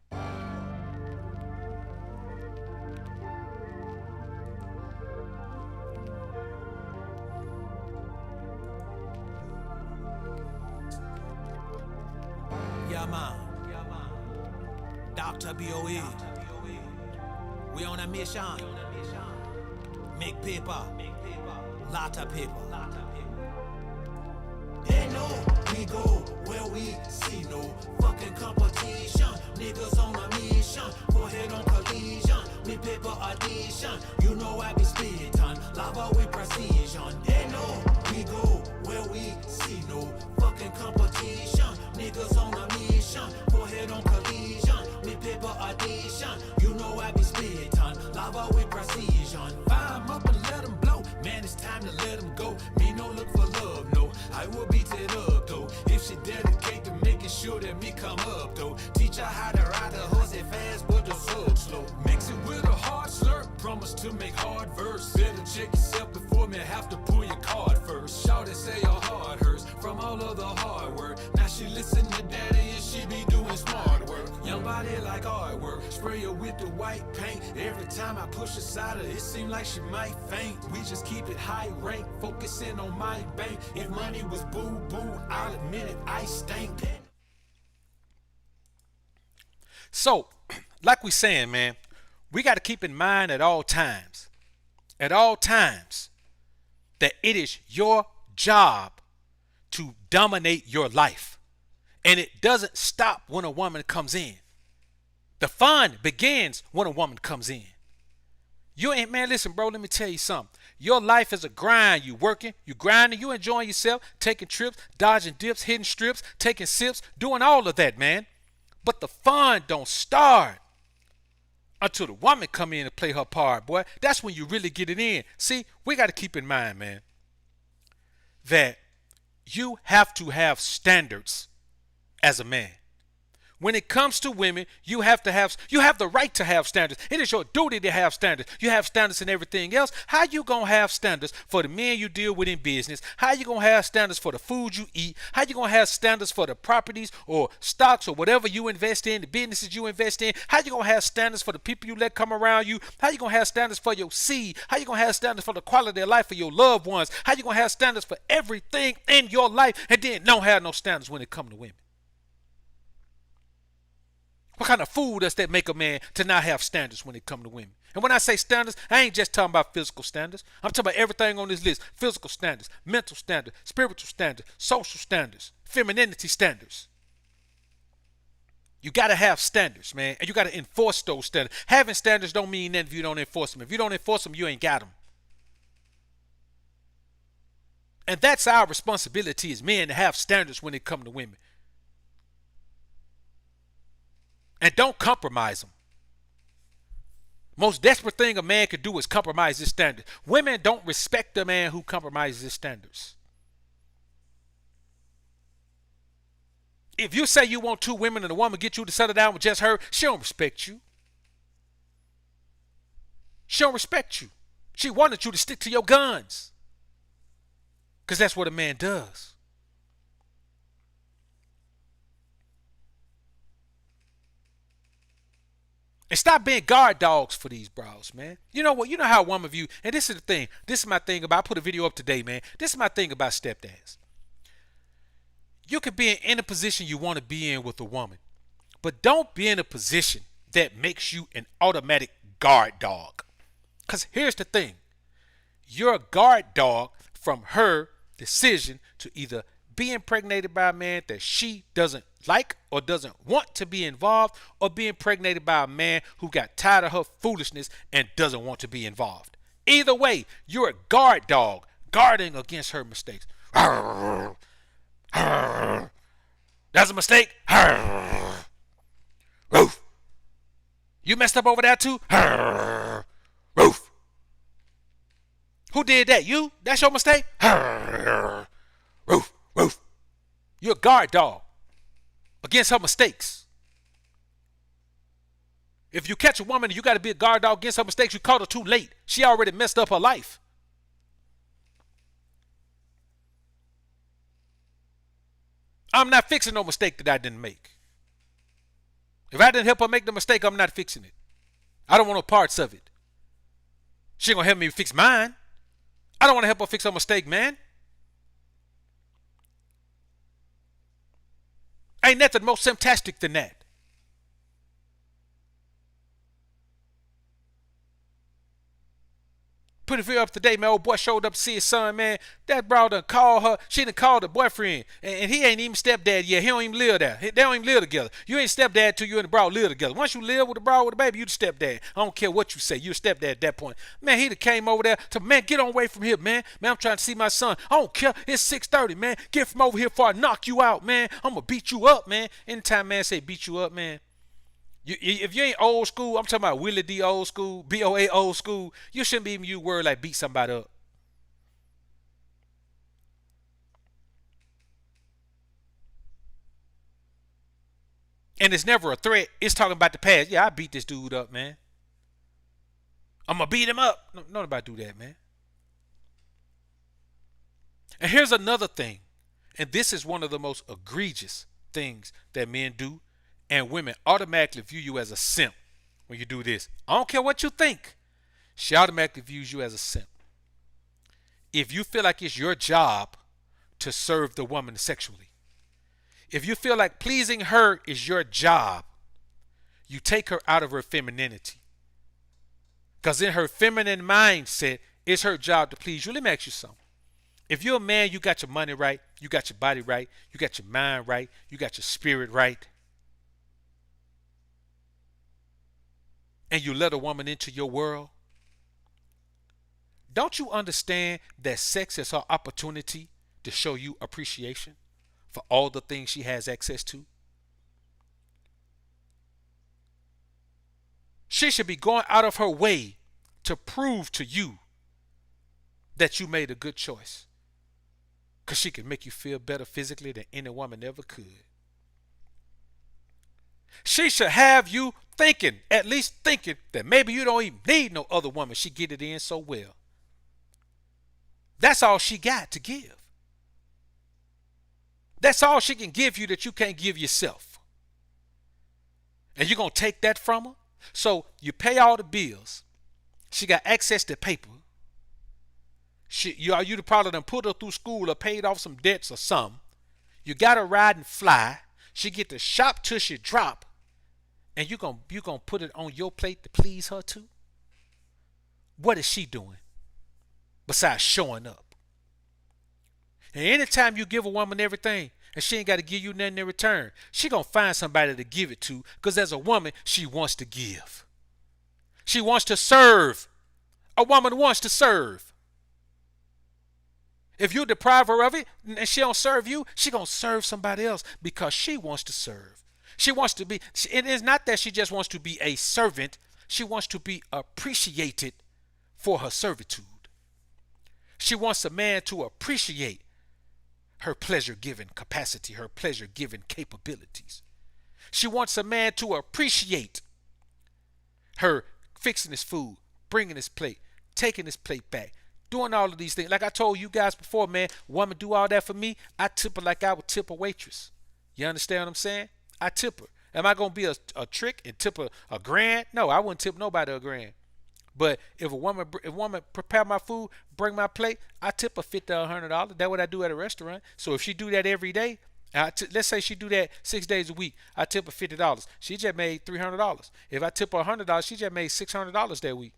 to BOE. We on a mission. Make paper. Lot of paper. They know we go where we see no fucking competition. Niggas on a mission, forehead on collision. We paper addition, you know I be spitting. Lava with precision. They know we go where we see no fucking competition. Niggas on a mission, forehead on collision. We paper addition, you know I be spitting. Lava with precision. Fire 'em up and let 'em blow. Man, it's time to let 'em go. Me no look for love, no. I will beat it up though. If she dedicate to making sure that me come up though. Teach her how to ride the horse it fast, but the sub slow. Mix it with a hard slurp. Promise to make hard verse. Better check yourself before me have to pull your card first. Shawty say your heart hurts from all of the hard work. Now she listen to daddy and she be doing smart work. Young body like artwork. Spray her with the white paint. Every time I push aside her, it seem like she might faint. We just keep it high rank, focusing on my bank. If money was boo boo, I'll admit it, I stank. So, like we saying, man, we got to keep in mind at all times, that it is your job to dominate your life. And it doesn't stop when a woman comes in. The fun begins when a woman comes in. You ain't, man, listen, bro, let me tell you something. Your life is a grind. You working, you grinding, you enjoying yourself, taking trips, dodging dips, hitting strips, taking sips, doing all of that, man. But the fun don't start until the woman come in and play her part, boy. That's when you really get it in. See, we got to keep in mind, man, that you have to have standards as a man. When it comes to women, you have the right to have standards. It is your duty to have standards. You have standards in everything else. How you gonna have standards for the men you deal with in business? How you gonna have standards for the food you eat? How you gonna have standards for the properties or stocks or whatever you invest in, the businesses you invest in? How you gonna have standards for the people you let come around you? How you gonna have standards for your seed? How you gonna have standards for the quality of life for your loved ones? How you gonna have standards for everything in your life and then don't have no standards when it comes to women? What kind of fool does that make a man to not have standards when it comes to women? And when I say standards, I ain't just talking about physical standards. I'm talking about everything on this list. Physical standards, mental standards, spiritual standards, social standards, femininity standards. You got to have standards, man. And you got to enforce those standards. Having standards don't mean nothing if you don't enforce them. If you don't enforce them, you ain't got them. And that's our responsibility as men, to have standards when it comes to women. And don't compromise them. Most desperate thing a man could do is compromise his standards. Women don't respect a man who compromises his standards. If you say you want two women and a woman get you to settle down with just her, she don't respect you. She don't respect you. She wanted you to stick to your guns. Because that's what a man does. And stop being guard dogs for these bras, man. You know what? You know how a woman view, and this is the thing. This is my thing about, I put a video up today, man. This is my thing about stepdads. You can be in any position you want to be in with a woman, but don't be in a position that makes you an automatic guard dog. Because here's the thing. You're a guard dog from her decision to either be impregnated by a man that she doesn't like or doesn't want to be involved, or be impregnated by a man who got tired of her foolishness and doesn't want to be involved. Either way, you're a guard dog guarding against her mistakes. That's a mistake. Roof. You messed up over there too. Roof. Who did that? You? That's your mistake. Roof. Roof. You're a guard dog against her mistakes. If you catch a woman and you got to be a guard dog against her mistakes, you caught her too late. She already messed up her life. I'm not fixing no mistake that I didn't make. If I didn't help her make the mistake, I'm not fixing it. I don't want no parts of it. She ain't gonna help me fix mine. I don't want to help her fix her mistake, man. Ain't nothing more simptastic than that. Put a video up today, man. Old boy showed up to see his son, man. That bro done called her. She done called her boyfriend. And he ain't even stepdad yet. He don't even live there. They don't even live together. You ain't stepdad till you and the bro live together. Once you live with the bro with the baby, you the stepdad. I don't care what you say. You a stepdad at that point. Man, he done came over there to, man, get on away from here, man. Man, I'm trying to see my son. I don't care. It's 6:30, man. Get from over here before I knock you out, man. I'm going to beat you up, man. Anytime man say beat you up, man. If you ain't old school, I'm talking about Willie D old school, BOA old school, you shouldn't be even use word like beat somebody up. And it's never a threat. It's talking about the past. Yeah, I beat this dude up, man. I'm going to beat him up. No, nobody do that, man. And here's another thing. And this is one of the most egregious things that men do. And women automatically view you as a simp when you do this. I don't care what you think. She automatically views you as a simp. If you feel like it's your job to serve the woman sexually, if you feel like pleasing her is your job, you take her out of her femininity. Because in her feminine mindset, it's her job to please you. Let me ask you something. If you're a man, you got your money right, you got your body right, you got your mind right, you got your spirit right, and you let a woman into your world, don't you understand that sex is her opportunity to show you appreciation for all the things she has access to? She should be going out of her way to prove to you that you made a good choice, because she can make you feel better physically than any woman ever could. She should have you thinking, at least thinking, that maybe you don't even need no other woman. She get it in so well. That's all she got to give. That's all she can give you that you can't give yourself. And you're going to take that from her? So you pay all the bills. She got access to paper. You probably done put her through school or paid off some debts or something. You got her ride and fly. She get to shop till she drop. And you gonna put it on your plate to please her too? What is she doing besides showing up? And anytime you give a woman everything and she ain't got to give you nothing in return, she gonna find somebody to give it to, because as a woman, she wants to give. She wants to serve. A woman wants to serve. If you deprive her of it and she don't serve you, she gonna serve somebody else because she wants to serve. She wants to be, it is not that she just wants to be a servant. She wants to be appreciated for her servitude. She wants a man to appreciate her pleasure-giving capacity, her pleasure-giving capabilities. She wants a man to appreciate her fixing his food, bringing his plate, taking his plate back, doing all of these things. Like I told you guys before, man, woman do all that for me, I tip her like I would tip a waitress. You understand what I'm saying? I tip her. Am I going to be a trick and tip her a grand? No, I wouldn't tip nobody a grand. But if a woman prepare my food, bring my plate, I tip her $50 or $100. That's what I do at a restaurant. So if she do that every day, let's say she do that 6 days a week, I tip her $50. She just made $300. If I tip her $100, she just made $600 that week.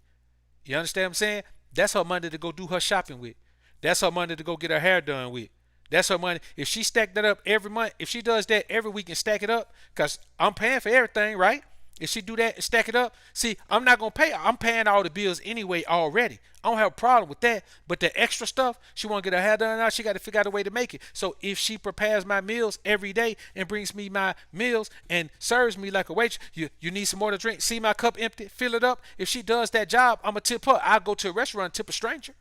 You understand what I'm saying? That's her money to go do her shopping with. That's her money to go get her hair done with. That's her money. If she stack that up every month, if she does that every week and stack it up, because I'm paying for everything, right? If she do that and stack it up, see, I'm not going to pay. I'm paying all the bills anyway already. I don't have a problem with that. But the extra stuff, she want to get her hair done now, she got to figure out a way to make it. So if she prepares my meals every day and brings me my meals and serves me like a waitress, you need some more to drink, see my cup empty, fill it up. If she does that job, I'm going to tip her. I'll go to a restaurant and tip a stranger.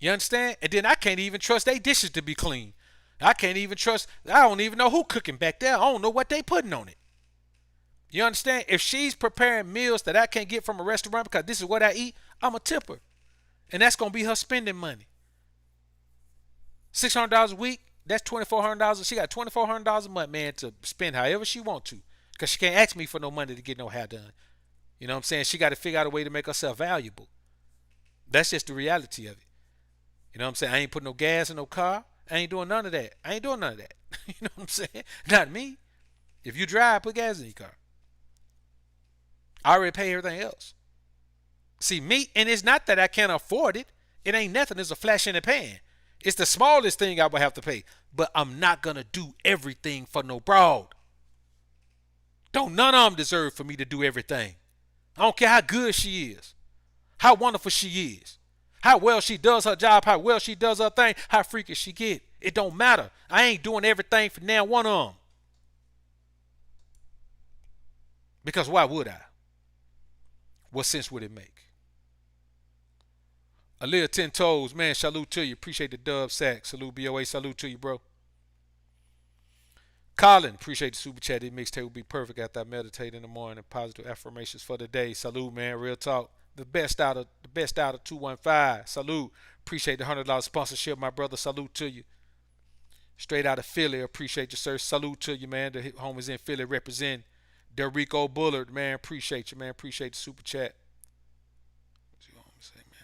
You understand? And then I can't even trust their dishes to be clean. I can't even trust, I don't even know who cooking back there. I don't know what they putting on it. You understand? If she's preparing meals that I can't get from a restaurant because this is what I eat, I'm a tipper. And that's going to be her spending money. $600 a week, that's $2,400. She got $2,400 a month, man, to spend however she want to. Because she can't ask me for no money to get no hair done. You know what I'm saying? She got to figure out a way to make herself valuable. That's just the reality of it. You know what I'm saying? I ain't putting no gas in no car. I ain't doing none of that. I ain't doing none of that. You know what I'm saying? Not me. If you drive, put gas in your car. I already pay everything else. See me, and it's not that I can't afford it. It ain't nothing. It's a flash in the pan. It's the smallest thing I would have to pay. But I'm not gonna do everything for no broad. Don't none of them deserve for me to do everything. I don't care how good she is, how wonderful she is, how well she does her job, how well she does her thing, how freaky she get. It don't matter. I ain't doing everything for now one of them. Because why would I? What sense would it make? A little 10 toes, man, salute to you. Appreciate the dub sack. Salute BOA, salute to you, bro. Colin, appreciate the super chat. This mixtape will be perfect after I meditate in the morning. Positive affirmations for the day. Salute, man. Real talk. The best out of 215. Salute. Appreciate the $100 sponsorship, my brother. Salute to you. Straight out of Philly. Appreciate you, sir. Salute to you, man. The homies in Philly represent. Derico Bullard, man. Appreciate you, man. Appreciate the super chat.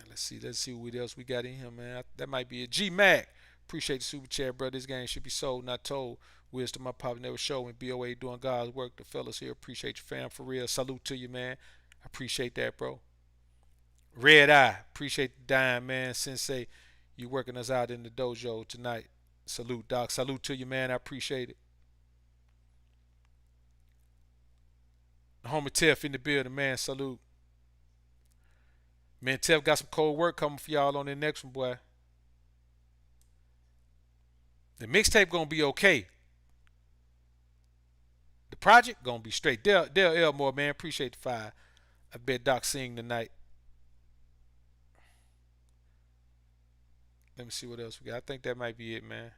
Let's see what else we got in here, man. That might be a G Mac. Appreciate the super chat, bro. This game should be sold, not told. Wisdom my pop never showed when BOA doing God's work. The fellas here appreciate you, fam, for real. Salute to you, man. I appreciate that, bro. Red Eye, appreciate the dime, man. Sensei, you working us out in the dojo tonight. Salute, Doc. Salute to you, man. I appreciate it. Homie Tiff in the building, man. Salute. Man, Tiff got some cold work coming for y'all on the next one, boy. The mixtape gonna be okay. The project gonna be straight. Dale Elmore, man, appreciate the fire. I bet Doc sing tonight. Let me see what else we got. I think that might be it, man.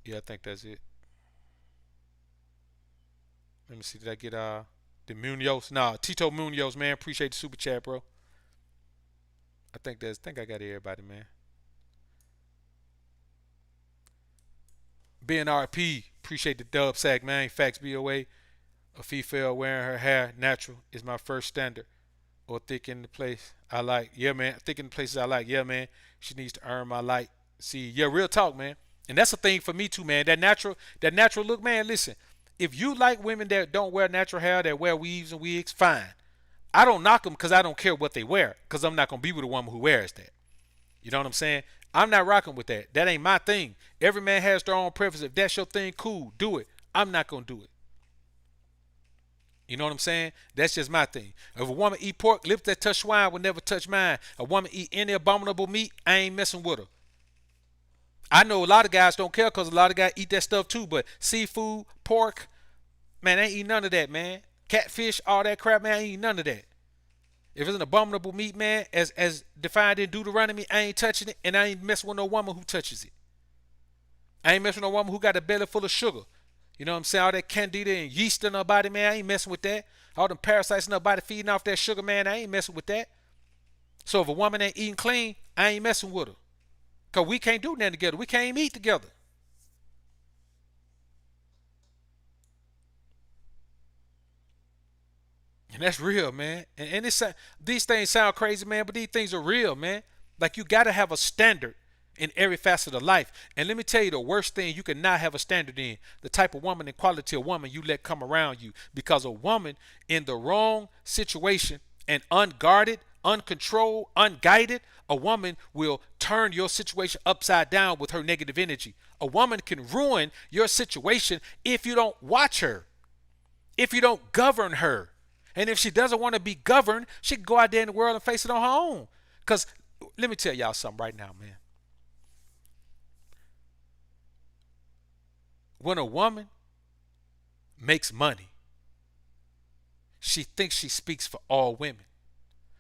Yeah, I think that's it. Let me see. Did I get the Munoz? Nah, Tito Munoz, man. Appreciate the super chat, bro. I think I got everybody, man. BNRP, appreciate the dub sack, man. Facts BOA. A female wearing her hair natural is my first standard. Or thick in the place I like. Yeah, man. Thick in the places I like. Yeah, man. She needs to earn my like. See, yeah, real talk, man. And that's a thing for me too, man. That natural look, man. Listen, if you like women that don't wear natural hair, that wear weaves and wigs, fine. I don't knock them because I don't care what they wear. Because I'm not gonna be with a woman who wears that. You know what I'm saying? I'm not rocking with that. That ain't my thing. Every man has their own preference. If that's your thing, cool, do it. I'm not gonna do it. You know what I'm saying? That's just my thing. If a woman eat pork, lips that touch swine will never touch mine. A woman eat any abominable meat, I ain't messing with her. I know a lot of guys don't care because a lot of guys eat that stuff too, but seafood, pork, man, I ain't eat none of that, man. Catfish, all that crap, man, I ain't eat none of that. If it's an abominable meat, man, as defined in Deuteronomy, I ain't touching it, and I ain't messing with no woman who touches it. I ain't messing with no woman who got a belly full of sugar. You know what I'm saying? All that candida and yeast in her body, man, I ain't messing with that. All them parasites in her body feeding off that sugar, man, I ain't messing with that. So if a woman ain't eating clean, I ain't messing with her. Because we can't do nothing together. We can't even eat together. And that's real, man. And these things sound crazy, man, but these things are real, man. Like you got to have a standard in every facet of life. And let me tell you the worst thing you can not have a standard in, the type of woman and quality of woman you let come around you. Because a woman in the wrong situation and unguarded, uncontrolled, unguided, a woman will turn your situation upside down with her negative energy. A woman can ruin your situation if you don't watch her, if you don't govern her. And if she doesn't want to be governed, she can go out there in the world and face it on her own. Because let me tell y'all something right now, man. When a woman makes money, she thinks she speaks for all women.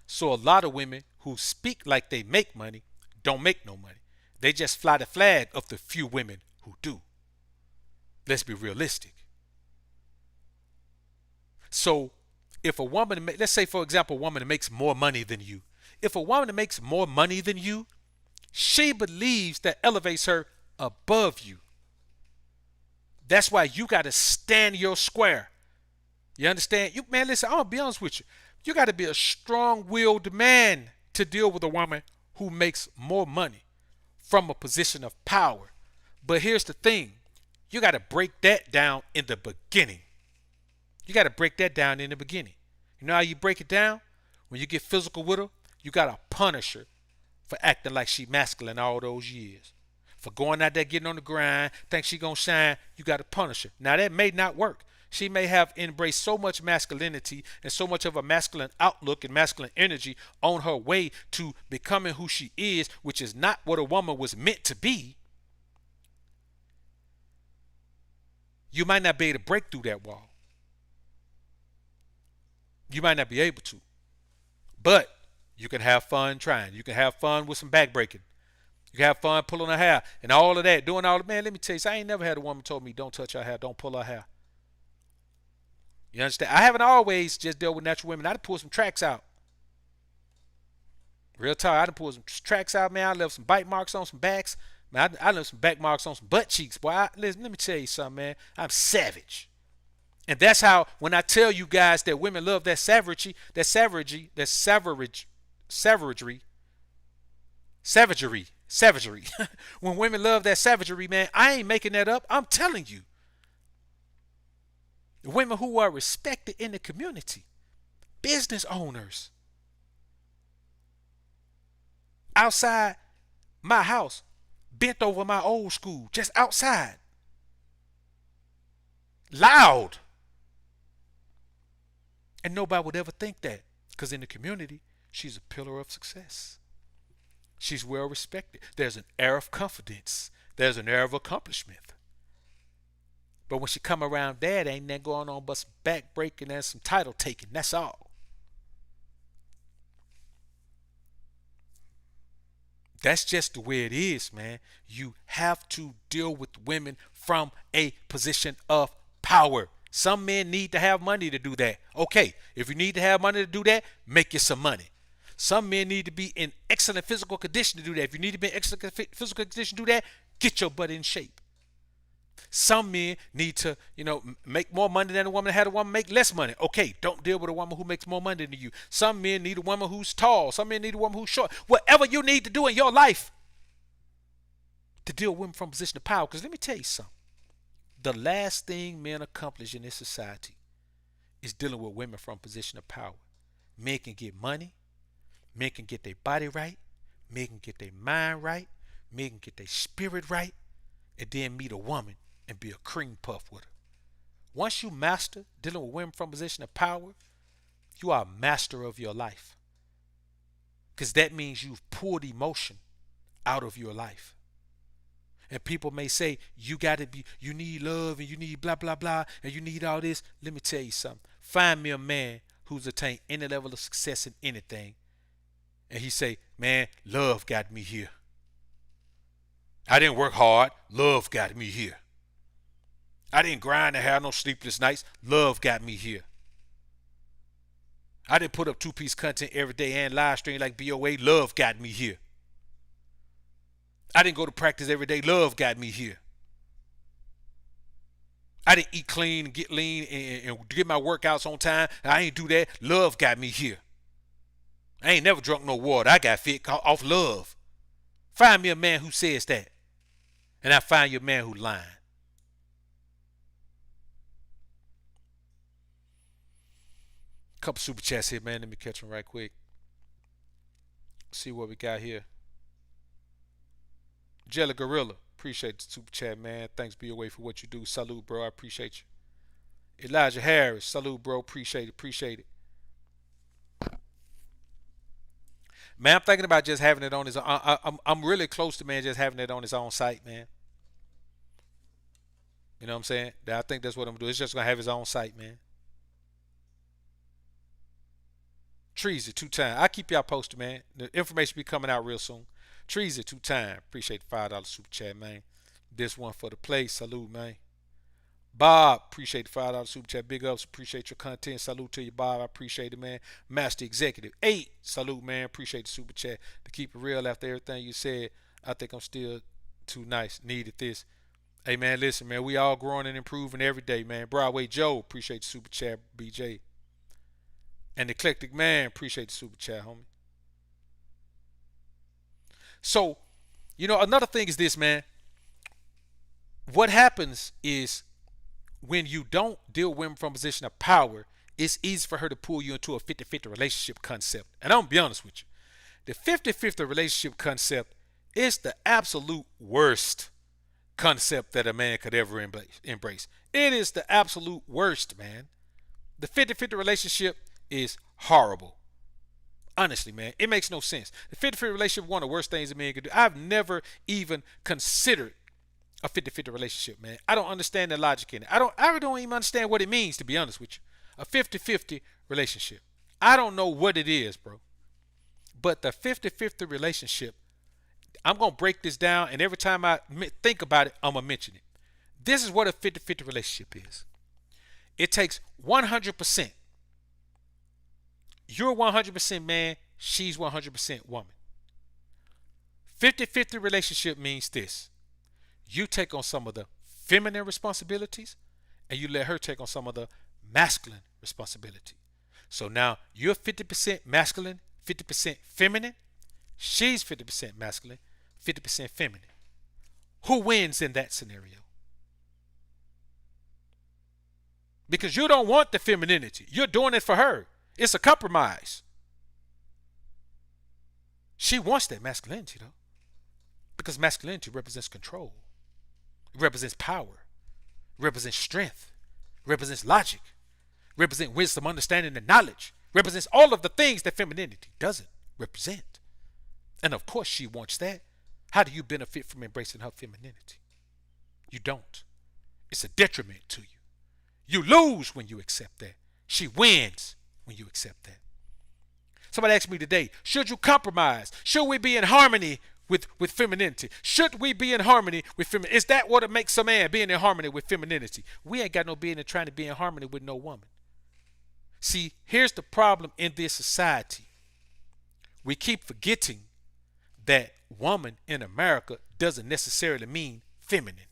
So a lot of women who speak like they make money don't make no money. They just fly the flag of the few women who do. Let's be realistic. So if a woman, let's say for example, a woman that makes more money than you. If a woman that makes more money than you, she believes that elevates her above you. That's why you got to stand your square. You understand? You man, listen, I'm gonna be honest with you. You got to be a strong-willed man to deal with a woman who makes more money from a position of power. But here's the thing. You got to break that down in the beginning. You got to break that down in the beginning. You know how you break it down? When you get physical with her, you gotta punish her for acting like she masculine all those years. For going out there getting on the grind, think she gonna shine, you gotta punish her. Now that may not work. She may have embraced so much masculinity and so much of a masculine outlook and masculine energy on her way to becoming who she is, which is not what a woman was meant to be. You might not be able to break through that wall. You might not be able to. But you can have fun trying. You can have fun with some back breaking. You can have fun pulling her hair and all of that, doing all of, man, let me tell you, I ain't never had a woman told me don't touch her hair, don't pull her hair. You understand? I haven't always just dealt with natural women. I done pulled some tracks out. Real talk, I done pulled some tracks out, man. I left some bite marks on some backs. Man, I left some back marks on some butt cheeks. Boy, listen, let me tell you something, man. I'm savage. And that's how, when I tell you guys that women love that savagery, savagery. When women love that savagery, man, I ain't making that up. I'm telling you. Women who are respected in the community, business owners, outside my house, bent over my old school, just outside, loud. And nobody would ever think that, because in the community, she's a pillar of success. She's well respected. There's an air of confidence. There's an air of accomplishment. But when she come around dad, ain't nothing going on but some back breaking and some title taking. That's all. That's just the way it is, man. You have to deal with women from a position of power. Some men need to have money to do that. Okay, if you need to have money to do that, make you some money. Some men need to be in excellent physical condition to do that. If you need to be in excellent physical condition to do that, get your butt in shape. Some men need to, make more money than a woman that had a woman make less money. Okay, don't deal with a woman who makes more money than you. Some men need a woman who's tall. Some men need a woman who's short. Whatever you need to do in your life to deal with women from a position of power. Because let me tell you something. The last thing men accomplish in this society is dealing with women from a position of power. Men can get money. Men can get their body right. Men can get their mind right. Men can get their spirit right. And then meet a woman and be a cream puff with her. Once you master dealing with women from a position of power, you are a master of your life. Because that means you've pulled emotion out of your life. And people may say, you need love and you need blah, blah, blah, and you need all this. Let me tell you something. Find me a man who's attained any level of success in anything. And he say, man, love got me here. I didn't work hard. Love got me here. I didn't grind and have no sleepless nights. Love got me here. I didn't put up two-piece content every day and live stream like BOA. Love got me here. I didn't go to practice every day. Love got me here. I didn't eat clean and get lean and get my workouts on time. I ain't do that. Love got me here. I ain't never drunk no water. I got fit off love. Find me a man who says that. And I find you a man who's lying. Couple super chats here, man. Let me catch them right quick. See what we got here. Jelly Gorilla, appreciate the super chat, man. Thanks, BOA, for what you do. Salute, bro. I appreciate you. Elijah Harris, salute, bro. Appreciate it. Man, I'm thinking about just having it on his own. I'm really close to, man, just having it on his own site, man. You know what I'm saying? I think that's what I'm going to do. It's just going to have his own site, man. Trees at 2 times. I'll keep y'all posted, man. The information be coming out real soon. Trees at 2 times. Appreciate the $5 super chat, man. This one for the play. Salute, man. Bob, appreciate the $5 super chat. Big ups, appreciate your content. Salute to you, Bob. I appreciate it, man. Master Executive 8, salute, man. Appreciate the super chat. To keep it real after everything you said, I think I'm still too nice. Needed this. Hey, man, listen, man. We all growing and improving every day, man. Broadway Joe, appreciate the super chat. BJ. And Eclectic Man, appreciate the super chat, homie. So, another thing is this, man. What happens is when you don't deal with women from a position of power, it's easy for her to pull you into a 50-50 relationship concept. And I'm gonna be honest with you. The 50-50 relationship concept is the absolute worst concept that a man could ever embrace. It is the absolute worst, man. The 50-50 relationship is horrible. Honestly, man, it makes no sense. The 50-50 relationship is one of the worst things a man could do. I've never even considered a 50-50 relationship, man. I don't understand the logic in it. I don't even understand what it means, to be honest with you. A 50-50 relationship. I don't know what it is, bro. But the 50-50 relationship, I'm going to break this down, and every time I think about it, I'm going to mention it. This is what a 50-50 relationship is. It takes 100%. You're 100% man, she's 100% woman. 50-50 relationship means this. You take on some of the feminine responsibilities, and you let her take on some of the masculine responsibility. So now you're 50% masculine, 50% feminine. She's 50% masculine, 50% feminine. Who wins in that scenario? Because you don't want the femininity. You're doing it for her. It's a compromise. She wants that masculinity, though. Because masculinity represents control. It represents power. It represents strength. It represents logic. It represents wisdom, understanding, and knowledge. It represents all of the things that femininity doesn't represent. And of course she wants that. How do you benefit from embracing her femininity? You don't. It's a detriment to you. You lose when you accept that. She wins when you accept that. Somebody asked me today, should you compromise? Should we be in harmony with femininity? Should we be in harmony with femininity? Is that what makes a man being in harmony with femininity? We ain't got no business trying to be in harmony with no woman. See, here's the problem in this society. We keep forgetting that woman in America doesn't necessarily mean feminine.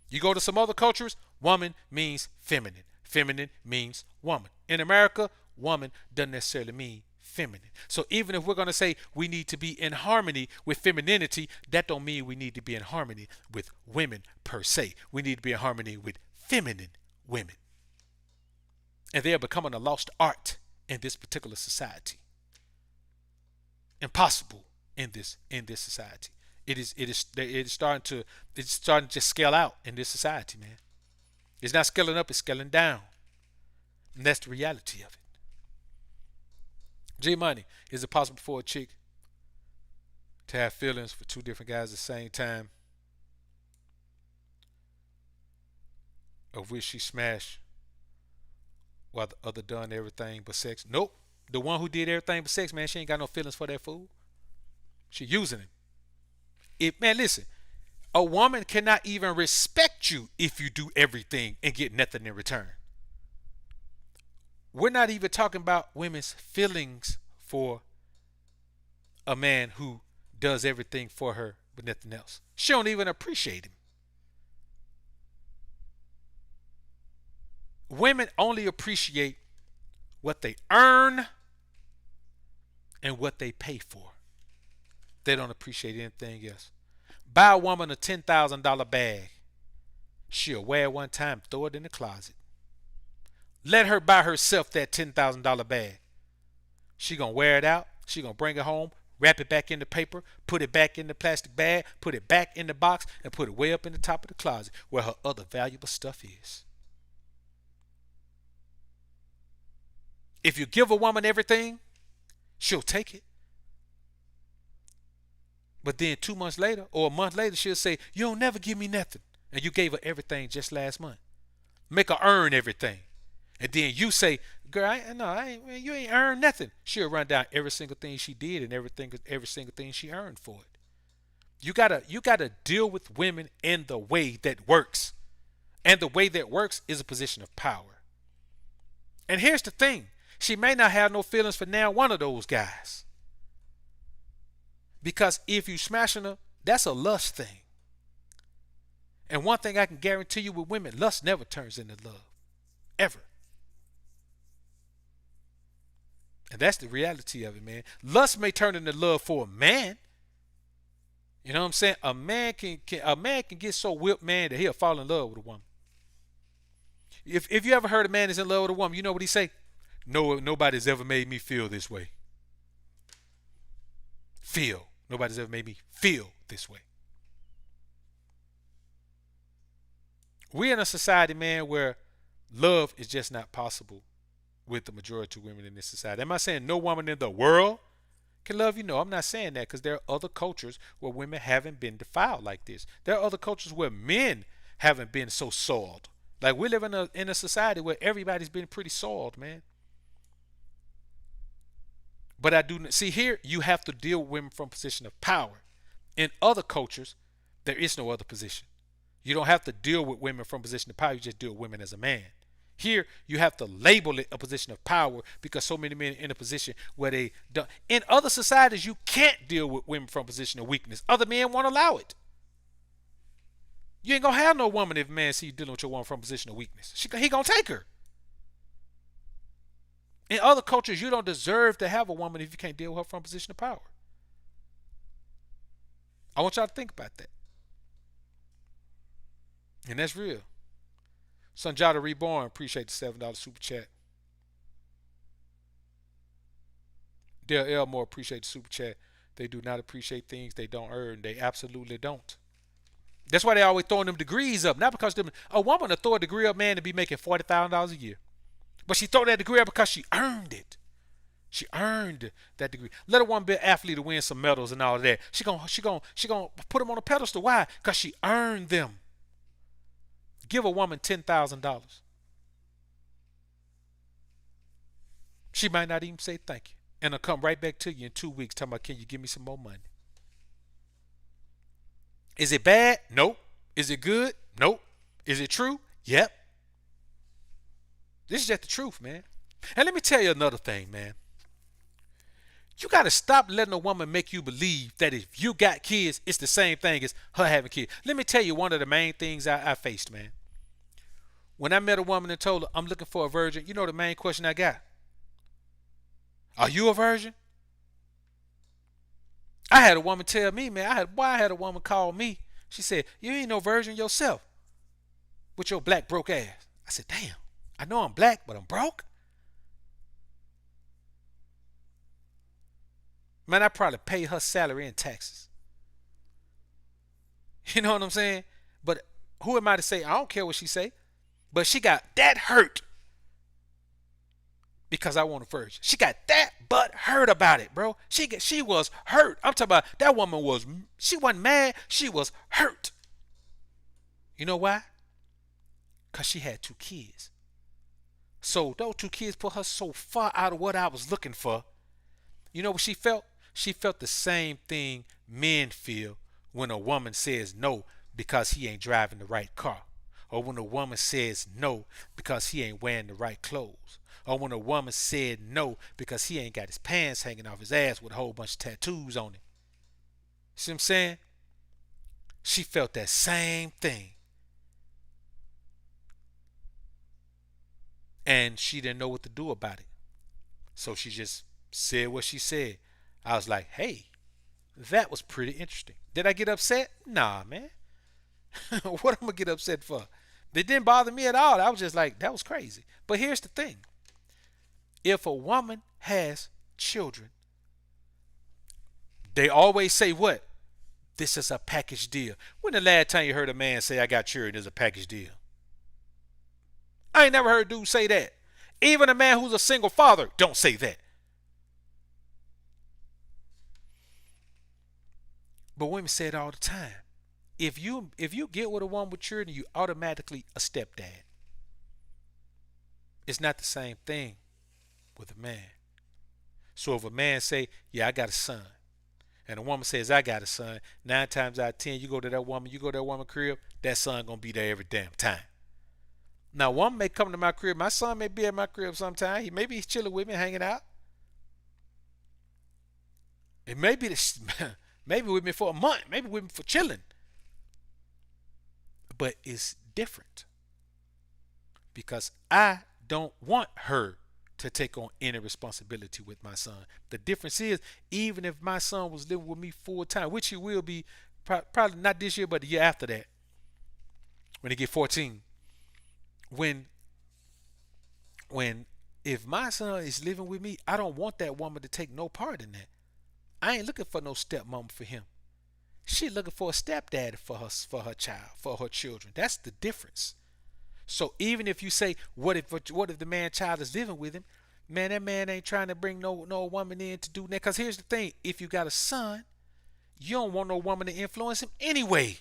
You go to some other cultures, woman means feminine. Feminine means woman. In America, woman doesn't necessarily mean feminine. So even if we're going to say we need to be in harmony with femininity, that don't mean we need to be in harmony with women per se. We need to be in harmony with feminine women. And they are becoming a lost art in this particular society. Impossible in this society. It's starting to scale out in this society, man. It's not scaling up, it's scaling down. And that's the reality of it. G Money, is it possible for a chick to have feelings for two different guys at the same time, of which she smashed while the other done everything but sex? Nope. The one who did everything but sex, man, she ain't got no feelings for that fool. She using him. Man, listen, a woman cannot even respect you if you do everything and get nothing in return. We're not even talking about women's feelings for a man who does everything for her but nothing else. She don't even appreciate him. Women only appreciate what they earn and what they pay for. They don't appreciate anything else. Buy a woman a $10,000 bag. She'll wear it one time, throw it in the closet. Let her buy herself that $10,000 bag. She gonna wear it out. She gonna bring it home, wrap it back in the paper, put it back in the plastic bag, put it back in the box, and put it way up in the top of the closet where her other valuable stuff is. If you give a woman everything, she'll take it. But then 2 months later or a month later, she'll say, you don't never give me nothing. And you gave her everything just last month. Make her earn everything. And then you say, girl, you ain't earned nothing. She'll run down every single thing she did and every single thing she earned for it. You gotta deal with women in the way that works. And the way that works is a position of power. And here's the thing. She may not have no feelings for now one of those guys. Because if you smashing her, that's a lust thing. And one thing I can guarantee you with women, lust never turns into love. Ever. And that's the reality of it, man. Lust may turn into love for a man. You know what I'm saying? A man can get so whipped, man, that he'll fall in love with a woman. If you ever heard a man is in love with a woman, you know what he say? No, nobody's ever made me feel this way. Feel. Nobody's ever made me feel this way. We're in a society, man, where love is just not possible with the majority of women in this society. Am I saying no woman in the world can love you? No, I'm not saying that, because there are other cultures where women haven't been defiled like this. There are other cultures where men haven't been so soiled. Like, we live in a society where everybody's been pretty soiled, man. But I do see here you have to deal with women from a position of power. In other cultures, there is no other position. You don't have to deal with women from a position of power. You just deal with women as a man. Here, you have to label it a position of power because so many men are in a position where they don't. In other societies, you can't deal with women from a position of weakness. Other men won't allow it. You ain't gonna have no woman if a man see you dealing with your woman from a position of weakness. He gonna take her. In other cultures, you don't deserve to have a woman if you can't deal with her from a position of power. I want y'all to think about that. And that's real. Sunjata Reborn, appreciate the $7 super chat. Dale Elmore, appreciate the super chat. They do not appreciate things they don't earn. They absolutely don't. That's why they always throwing them degrees up. Not because a woman will throw a degree up, man, to be making $40,000 a year. But she throw that degree up because she earned it. She earned that degree. Let a woman be an athlete to win some medals and all of that. She gonna put them on a pedestal. Why? Because she earned them. Give a woman $10,000. She might not even say thank you. And I'll come right back to you in 2 weeks talking about, can you give me some more money? Is it bad? Nope. Is it good? Nope. Is it true? Yep. This is just the truth, man. And let me tell you another thing, man. You got to stop letting a woman make you believe that if you got kids, it's the same thing as her having kids. Let me tell you one of the main things I faced, man. When I met a woman and told her I'm looking for a virgin, you know the main question I got? Are you a virgin? I had a woman tell me, man, I had a woman call me. She said, you ain't no virgin yourself with your black broke ass. I said, damn, I know I'm black, but I'm broke. Man, I probably pay her salary and taxes. You know what I'm saying? But who am I to say? I don't care what she say. But she got that hurt because I want a virgin. She got that butt hurt about it, bro. She was hurt. I'm talking about that woman she wasn't mad. She was hurt. You know why? Because she had 2 kids. So those 2 kids put her so far out of what I was looking for. You know what she felt? She felt the same thing men feel when a woman says no because he ain't driving the right car. Or when a woman says no because he ain't wearing the right clothes. Or when a woman said no because he ain't got his pants hanging off his ass with a whole bunch of tattoos on it. See what I'm saying? She felt that same thing. And she didn't know what to do about it. So she just said what she said. I was like, hey, that was pretty interesting. Did I get upset? Nah, man. What am I gonna get upset for? It didn't bother me at all. I was just like, that was crazy. But here's the thing. If a woman has children, they always say what? This is a package deal. When the last time you heard a man say, I got children, is a package deal? I ain't never heard a dude say that. Even a man who's a single father don't say that. But women say it all the time. If you get with a woman with children, you automatically a stepdad. It's not the same thing with a man. So if a man say, yeah, I got a son, and a woman says, I got a son, 9 times out of 10, you go to that woman crib, that son gonna be there every damn time. Now, a woman may come to my crib, my son may be at my crib sometime. Maybe he's chilling with me, hanging out. It may be maybe with me for a month, maybe with me for chilling. But it's different because I don't want her to take on any responsibility with my son. The difference is, even if my son was living with me full time, which he will be, probably not this year, but the year after that, when he get 14, when If my son is living with me, I don't want that woman to take no part in that. I ain't looking for no stepmom for him. She looking for a stepdaddy for her child, for her children. That's the difference. So even if you say, what if the man child is living with him, man, that man ain't trying to bring no woman in to do that. Because here's the thing: if you got a son, you don't want no woman to influence him anyway.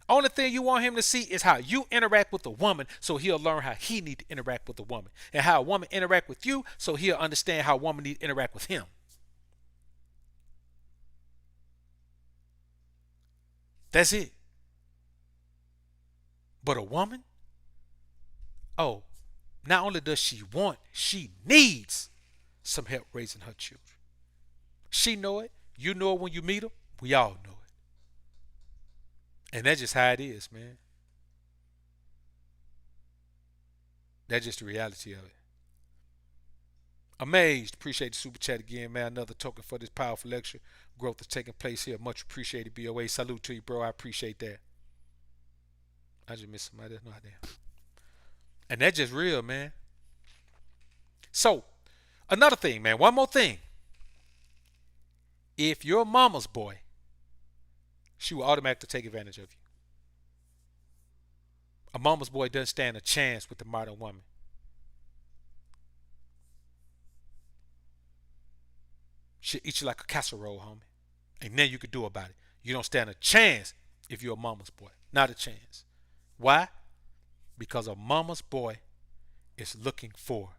Only thing you want him to see is how you interact with a woman, so he'll learn how he need to interact with a woman, and how a woman interact with you, so he'll understand how a woman need to interact with him. That's it. But a woman, oh, not only does she want, she needs some help raising her children. She know it. You know it when you meet her. We all know it. And that's just how it is, man. That's just the reality of it. Amazed. Appreciate the super chat again, man. Another token for this powerful lecture. Growth is taking place here. Much appreciated, BOA. Salute to you, bro. I appreciate that. I just missed somebody. That's no idea. And that's just real, man. So, another thing, man. One more thing. If you're mama's boy, she will automatically take advantage of you. A mama's boy doesn't stand a chance with the modern woman. She'll eat you like a casserole, homie. Ain't nothing you can do about it. You don't stand a chance if you're a mama's boy. Not a chance. Why? Because a mama's boy is looking for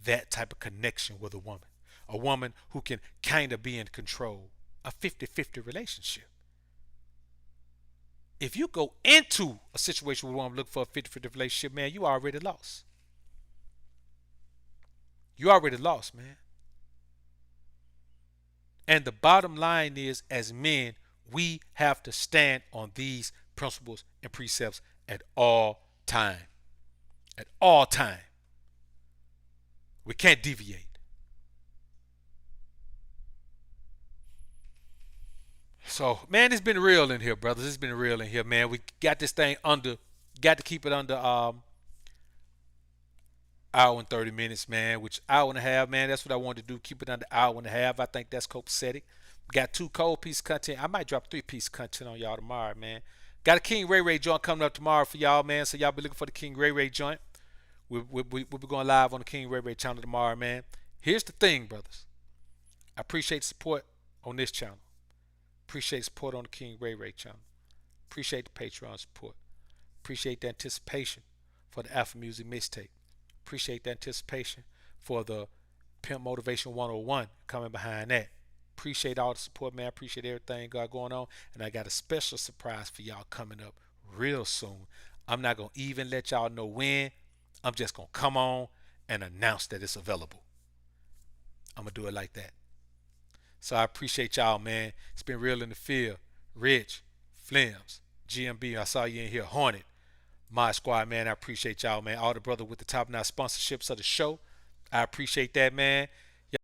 that type of connection with a woman. A woman who can kind of be in control. A 50-50 relationship. If you go into a situation where a woman looking for a 50-50 relationship, man, you already lost. You already lost, man. And the bottom line is, as men, we have to stand on these principles and precepts at all time. At all time. We can't deviate. So, man, it's been real in here, brothers. It's been real in here, man. We got this thing got to keep it under hour and 30 minutes, man, which hour and a half, man. That's what I wanted to do. Keep it under hour and a half. I think that's copacetic. Got 2 cold piece content. I might drop 3 piece content on y'all tomorrow, man. Got a King Ray Ray joint coming up tomorrow for y'all, man. So y'all be looking for the King Ray Ray joint. We'll be going live on the King Ray Ray channel tomorrow, man. Here's the thing, brothers. I appreciate the support on this channel. Appreciate the support on the King Ray Ray channel. Appreciate the Patreon support. Appreciate the anticipation for the Alpha Music mixtape. Appreciate the anticipation for the Pimp Motivation 101 coming behind that. Appreciate all the support, man. Appreciate everything got going on. And I got a special surprise for y'all coming up real soon. I'm not going to even let y'all know when. I'm just going to come on and announce that it's available. I'm going to do it like that. So I appreciate y'all, man. It's been real in the field. Rich, Flims, GMB, I saw you in here. Hornet, my squad, man. I appreciate y'all, man. All the brother with the top notch sponsorships of the show. I appreciate that, man.